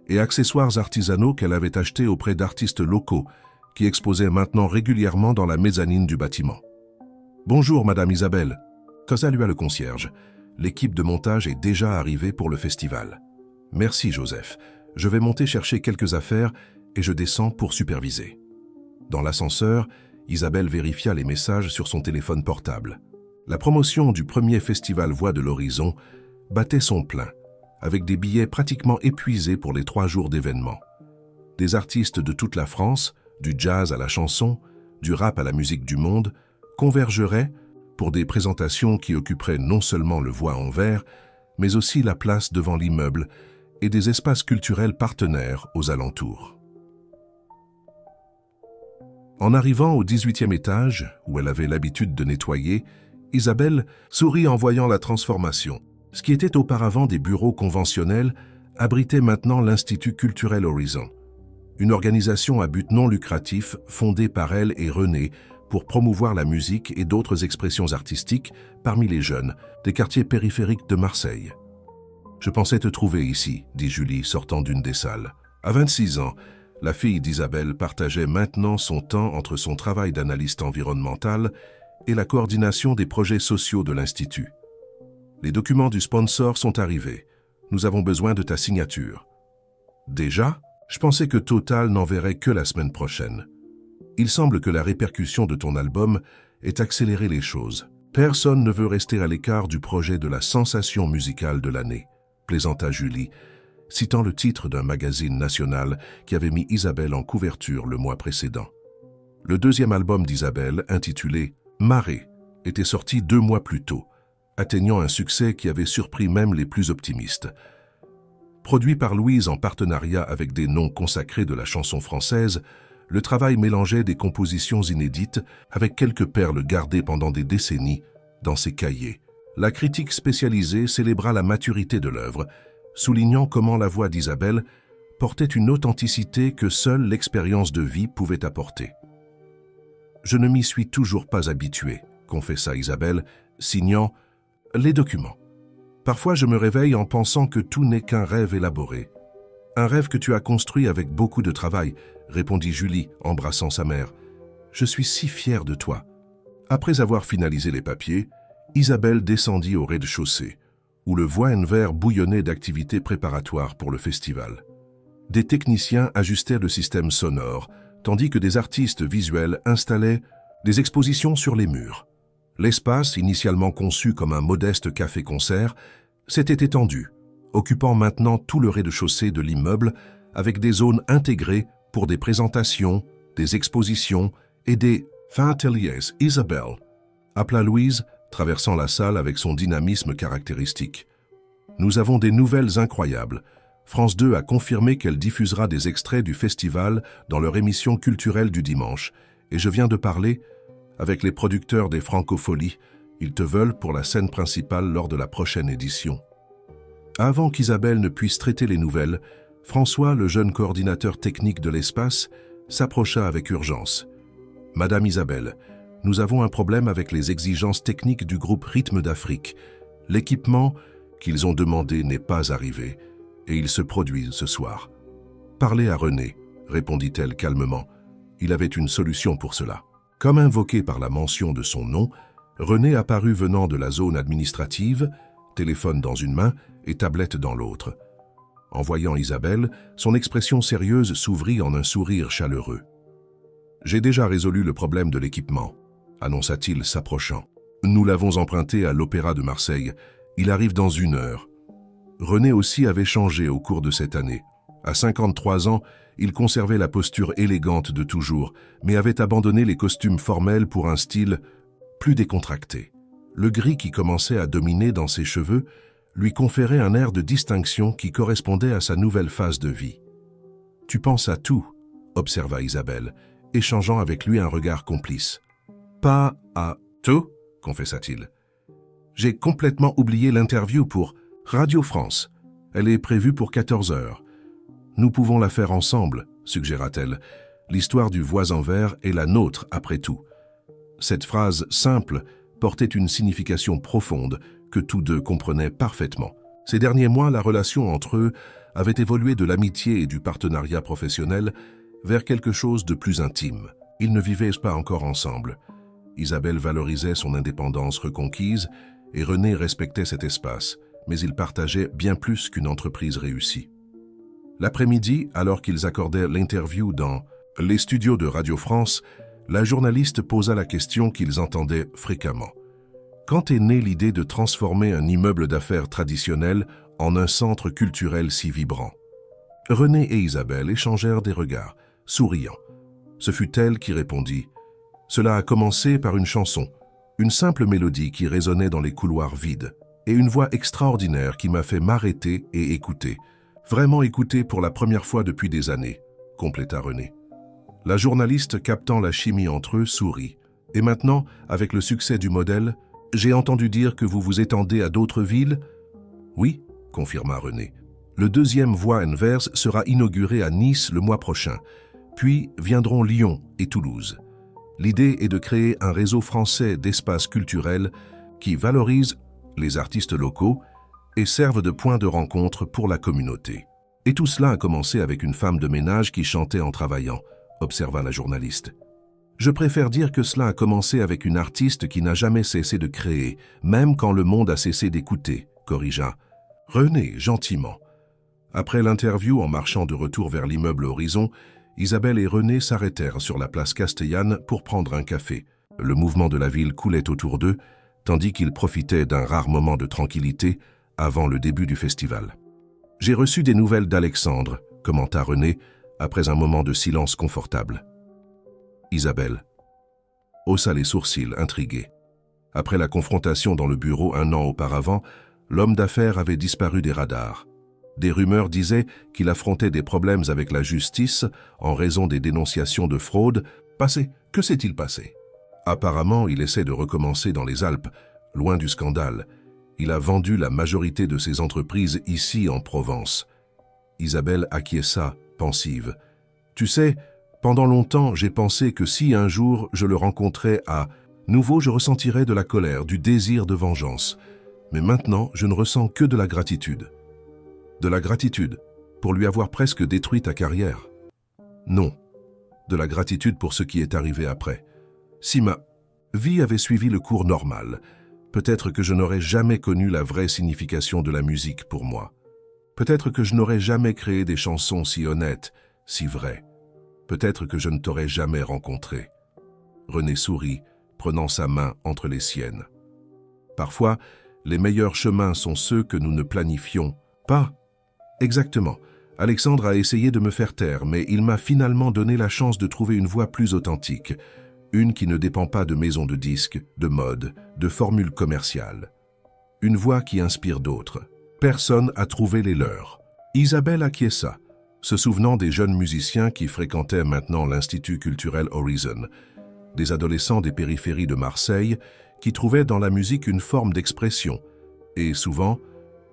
Speaker 1: et accessoires artisanaux qu'elle avait achetés auprès d'artistes locaux qui exposaient maintenant régulièrement dans la mezzanine du bâtiment. « Bonjour, Madame Isabelle », salua le concierge. « L'équipe de montage est déjà arrivée pour le festival. »« Merci, Joseph. Je vais monter chercher quelques affaires et je descends pour superviser. » Dans l'ascenseur, Isabelle vérifia les messages sur son téléphone portable. La promotion du premier festival Voix de l'Horizon battait son plein, avec des billets pratiquement épuisés pour les 3 jours d'événement. Des artistes de toute la France, du jazz à la chanson, du rap à la musique du monde, convergeraient pour des présentations qui occuperaient non seulement le Voie Envers, mais aussi la place devant l'immeuble et des espaces culturels partenaires aux alentours. En arrivant au 18e étage, où elle avait l'habitude de nettoyer, Isabelle sourit en voyant la transformation. Ce qui était auparavant des bureaux conventionnels abritait maintenant l'Institut culturel Horizon, une organisation à but non lucratif fondée par elle et René pour promouvoir la musique et d'autres expressions artistiques parmi les jeunes des quartiers périphériques de Marseille. « Je pensais te trouver ici, » dit Julie, sortant d'une des salles. À 26 ans, la fille d'Isabelle partageait maintenant son temps entre son travail d'analyste environnemental et la coordination des projets sociaux de l'Institut. « Les documents du sponsor sont arrivés. Nous avons besoin de ta signature. »« Déjà ? Je pensais que Total n'enverrait que la semaine prochaine. Il semble que la répercussion de ton album ait accéléré les choses. Personne ne veut rester à l'écart du projet de la sensation musicale de l'année, » plaisanta Julie, citant le titre d'un magazine national qui avait mis Isabelle en couverture le mois précédent. Le 2e album d'Isabelle, intitulé « Marée », était sorti 2 mois plus tôt, atteignant un succès qui avait surpris même les plus optimistes. Produit par Louise en partenariat avec des noms consacrés de la chanson française, le travail mélangeait des compositions inédites avec quelques perles gardées pendant des décennies dans ses cahiers. La critique spécialisée célébra la maturité de l'œuvre, soulignant comment la voix d'Isabelle portait une authenticité que seule l'expérience de vie pouvait apporter. « Je ne m'y suis toujours pas habituée », confessa Isabelle, signant « Les documents. Parfois je me réveille en pensant que tout n'est qu'un rêve élaboré. » « Un rêve que tu as construit avec beaucoup de travail, » répondit Julie, embrassant sa mère. « Je suis si fière de toi. » Après avoir finalisé les papiers, Isabelle descendit au rez-de-chaussée, où le Voie Envers bouillonnait d'activités préparatoires pour le festival. Des techniciens ajustaient le système sonore, tandis que des artistes visuels installaient des expositions sur les murs. L'espace, initialement conçu comme un modeste café-concert, s'était étendu, occupant maintenant tout le rez-de-chaussée de l'immeuble avec des zones intégrées pour des présentations, des expositions et des ateliers. Isabelle, appela Louise, traversant la salle avec son dynamisme caractéristique. Nous avons des nouvelles incroyables. France 2 a confirmé qu'elle diffusera des extraits du festival dans leur émission culturelle du dimanche. Et je viens de parler avec les producteurs des Francopholies. Ils te veulent pour la scène principale lors de la prochaine édition. Avant qu'Isabelle ne puisse traiter les nouvelles, François, le jeune coordinateur technique de l'espace, s'approcha avec urgence. « Madame Isabelle, nous avons un problème avec les exigences techniques du groupe Rythme d'Afrique. L'équipement qu'ils ont demandé n'est pas arrivé et il se produit ce soir. »« Parlez à René, » répondit-elle calmement. Il avait une solution pour cela. Comme invoqué par la mention de son nom, René apparut venant de la zone administrative, téléphone dans une main et tablette dans l'autre. En voyant Isabelle, son expression sérieuse s'ouvrit en un sourire chaleureux. « J'ai déjà résolu le problème de l'équipement, » annonça-t-il s'approchant. « Nous l'avons emprunté à l'Opéra de Marseille. Il arrive dans 1 heure. » René aussi avait changé au cours de cette année. À 53 ans, il conservait la posture élégante de toujours, mais avait abandonné les costumes formels pour un style plus décontracté. Le gris qui commençait à dominer dans ses cheveux lui conférait un air de distinction qui correspondait à sa nouvelle phase de vie. « Tu penses à tout », observa Isabelle, échangeant avec lui un regard complice. « Pas à tout », confessa-t-il. « J'ai complètement oublié l'interview pour Radio France. Elle est prévue pour 14 heures. Nous pouvons la faire ensemble, suggéra-t-elle. L'histoire du voisin vert est la nôtre après tout. » Cette phrase simple portait une signification profonde que tous deux comprenaient parfaitement. Ces derniers mois, la relation entre eux avait évolué de l'amitié et du partenariat professionnel vers quelque chose de plus intime. Ils ne vivaient pas encore ensemble. Isabelle valorisait son indépendance reconquise et René respectait cet espace, mais ils partageaient bien plus qu'une entreprise réussie. L'après-midi, alors qu'ils accordaient l'interview dans les studios de Radio France, la journaliste posa la question qu'ils entendaient fréquemment. Quand est née l'idée de transformer un immeuble d'affaires traditionnel en un centre culturel si vibrant? René et Isabelle échangèrent des regards, souriant. Ce fut elle qui répondit. Cela a commencé par une chanson, une simple mélodie qui résonnait dans les couloirs vides, et une voix extraordinaire qui m'a fait m'arrêter et écouter. Vraiment écouter pour la première fois depuis des années, compléta René. La journaliste, captant la chimie entre eux, sourit. Et maintenant, avec le succès du modèle, j'ai entendu dire que vous vous étendez à d'autres villes? Oui, confirma René. Le 2e Voix Inverse sera inauguré à Nice le mois prochain. Puis viendront Lyon et Toulouse. L'idée est de créer un réseau français d'espaces culturels qui valorise les artistes locaux et servent de point de rencontre pour la communauté. Et tout cela a commencé avec une femme de ménage qui chantait en travaillant, observa la journaliste. Je préfère dire que cela a commencé avec une artiste qui n'a jamais cessé de créer, même quand le monde a cessé d'écouter, corrigea René gentiment. Après l'interview, en marchant de retour vers l'immeuble Horizon, Isabelle et René s'arrêtèrent sur la place Castellane pour prendre un café. Le mouvement de la ville coulait autour d'eux, tandis qu'ils profitaient d'un rare moment de tranquillité avant le début du festival. « J'ai reçu des nouvelles d'Alexandre », commenta René, après un moment de silence confortable. Isabelle haussa les sourcils, intriguée. Après la confrontation dans le bureau 1 an auparavant, l'homme d'affaires avait disparu des radars. Des rumeurs disaient qu'il affrontait des problèmes avec la justice en raison des dénonciations de fraude. Passé, que s'est-il passé? Apparemment, il essaie de recommencer dans les Alpes, loin du scandale. Il a vendu la majorité de ses entreprises ici en Provence. Isabelle acquiesça, pensive. Tu sais, pendant longtemps, j'ai pensé que si un jour je le rencontrais à nouveau, je ressentirais de la colère, du désir de vengeance. Mais maintenant, je ne ressens que de la gratitude. De la gratitude pour lui avoir presque détruit ta carrière. Non, de la gratitude pour ce qui est arrivé après. Si ma vie avait suivi le cours normal, peut-être que je n'aurais jamais connu la vraie signification de la musique pour moi. Peut-être que je n'aurais jamais créé des chansons si honnêtes, si vraies. Peut-être que je ne t'aurais jamais rencontré. René sourit, prenant sa main entre les siennes. Parfois, les meilleurs chemins sont ceux que nous ne planifions pas. Exactement. Alexandre a essayé de me faire taire, mais il m'a finalement donné la chance de trouver une voix plus authentique. Une qui ne dépend pas de maisons de disques, de mode, de formules commerciales. Une voix qui inspire d'autres. Personne a trouvé les leurs. Isabelle acquiesça, se souvenant des jeunes musiciens qui fréquentaient maintenant l'Institut culturel Horizon, des adolescents des périphéries de Marseille qui trouvaient dans la musique une forme d'expression et souvent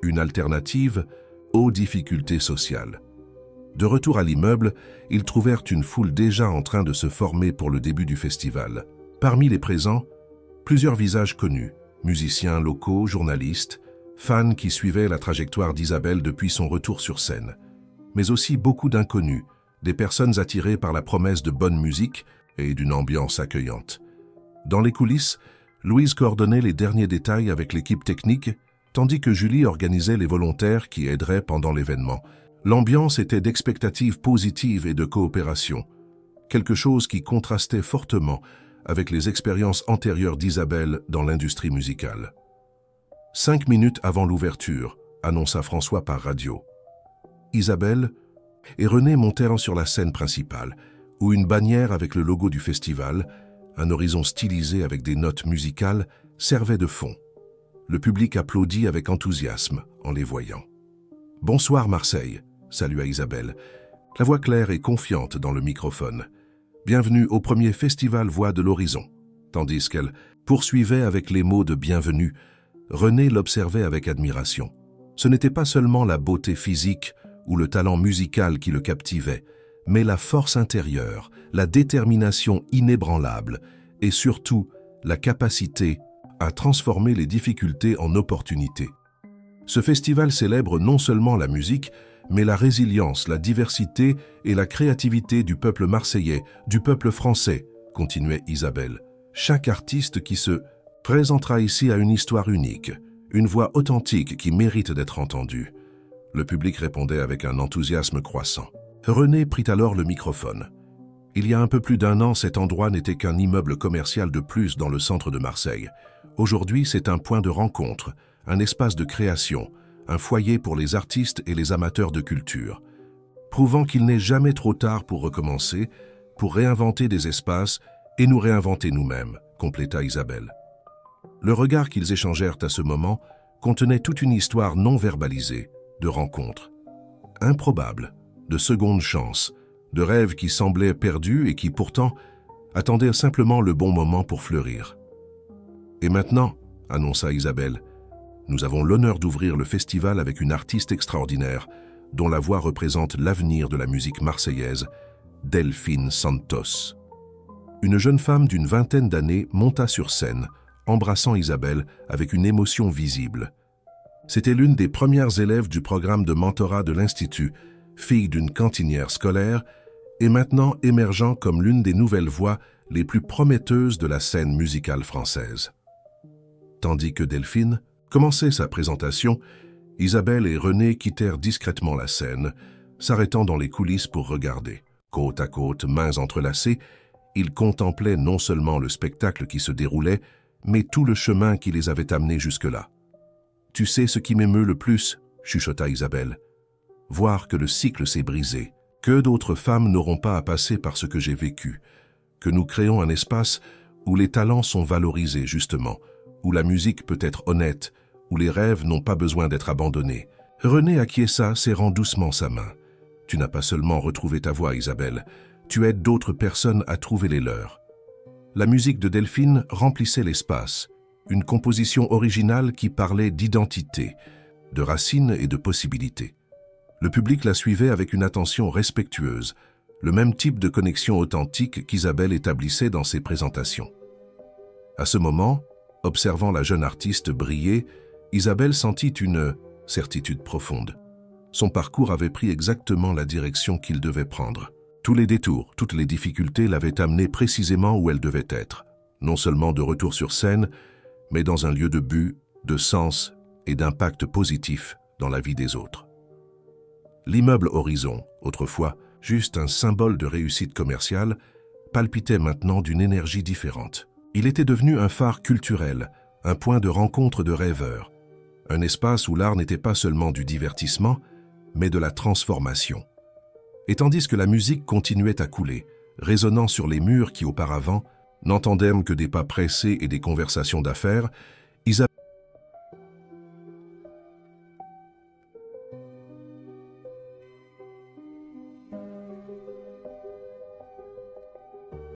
Speaker 1: une alternative aux difficultés sociales. De retour à l'immeuble, ils trouvèrent une foule déjà en train de se former pour le début du festival. Parmi les présents, plusieurs visages connus, musiciens locaux, journalistes, fans qui suivaient la trajectoire d'Isabelle depuis son retour sur scène, mais aussi beaucoup d'inconnus, des personnes attirées par la promesse de bonne musique et d'une ambiance accueillante. Dans les coulisses, Louise coordonnait les derniers détails avec l'équipe technique, tandis que Julie organisait les volontaires qui aideraient pendant l'événement. L'ambiance était d'expectatives positives et de coopération, quelque chose qui contrastait fortement avec les expériences antérieures d'Isabelle dans l'industrie musicale. 5 minutes avant l'ouverture, annonça François par radio. Isabelle et René montèrent sur la scène principale, où une bannière avec le logo du festival, un horizon stylisé avec des notes musicales, servait de fond. Le public applaudit avec enthousiasme en les voyant. « Bonsoir Marseille », salua Isabelle, la voix claire et confiante dans le microphone. « Bienvenue au premier festival Voix de l'Horizon ». Tandis qu'elle poursuivait avec les mots de bienvenue, René l'observait avec admiration. Ce n'était pas seulement la beauté physique ou le talent musical qui le captivait, mais la force intérieure, la détermination inébranlable et surtout la capacité à transformer les difficultés en opportunités. Ce festival célèbre non seulement la musique, mais la résilience, la diversité et la créativité du peuple marseillais, du peuple français, continuait Isabelle. Chaque artiste qui se présentera ici a une histoire unique, une voix authentique qui mérite d'être entendue. Le public répondait avec un enthousiasme croissant. René prit alors le microphone. Il y a un peu plus d'1 an, cet endroit n'était qu'un immeuble commercial de plus dans le centre de Marseille. Aujourd'hui, c'est un point de rencontre, un espace de création, un foyer pour les artistes et les amateurs de culture, prouvant qu'il n'est jamais trop tard pour recommencer, pour réinventer des espaces et nous réinventer nous-mêmes, compléta Isabelle. Le regard qu'ils échangèrent à ce moment contenait toute une histoire non verbalisée, de rencontres, improbables, de secondes chances, de rêves qui semblaient perdus et qui pourtant attendaient simplement le bon moment pour fleurir. « Et maintenant, » annonça Isabelle, « nous avons l'honneur d'ouvrir le festival avec une artiste extraordinaire, dont la voix représente l'avenir de la musique marseillaise, Delphine Santos. » Une jeune femme d'une 20aine d'années monta sur scène, embrassant Isabelle avec une émotion visible. C'était l'une des premières élèves du programme de mentorat de l'Institut, fille d'une cantinière scolaire, et maintenant émergeant comme l'une des nouvelles voix les plus prometteuses de la scène musicale française. Tandis que Delphine commençait sa présentation, Isabelle et René quittèrent discrètement la scène, s'arrêtant dans les coulisses pour regarder. Côte à côte, mains entrelacées, ils contemplaient non seulement le spectacle qui se déroulait, mais tout le chemin qui les avait amenés jusque-là. « Tu sais ce qui m'émeut le plus ?» chuchota Isabelle. « Voir que le cycle s'est brisé, que d'autres femmes n'auront pas à passer par ce que j'ai vécu, que nous créons un espace où les talents sont valorisés justement, où la musique peut être honnête, où les rêves n'ont pas besoin d'être abandonnés. » René acquiesça, serrant doucement sa main. « Tu n'as pas seulement retrouvé ta voix, Isabelle, tu aides d'autres personnes à trouver les leurs. » La musique de Delphine remplissait l'espace, une composition originale qui parlait d'identité, de racines et de possibilités. Le public la suivait avec une attention respectueuse, le même type de connexion authentique qu'Isabelle établissait dans ses présentations. À ce moment, observant la jeune artiste briller, Isabelle sentit une certitude profonde. Son parcours avait pris exactement la direction qu'il devait prendre. Tous les détours, toutes les difficultés l'avaient amenée précisément où elle devait être, non seulement de retour sur scène, mais dans un lieu de but, de sens et d'impact positif dans la vie des autres. L'immeuble Horizon, autrefois juste un symbole de réussite commerciale, palpitait maintenant d'une énergie différente. Il était devenu un phare culturel, un point de rencontre de rêveurs, un espace où l'art n'était pas seulement du divertissement, mais de la transformation. Et tandis que la musique continuait à couler, résonnant sur les murs qui auparavant N'entendèrent que des pas pressés et des conversations d'affaires. Isabelle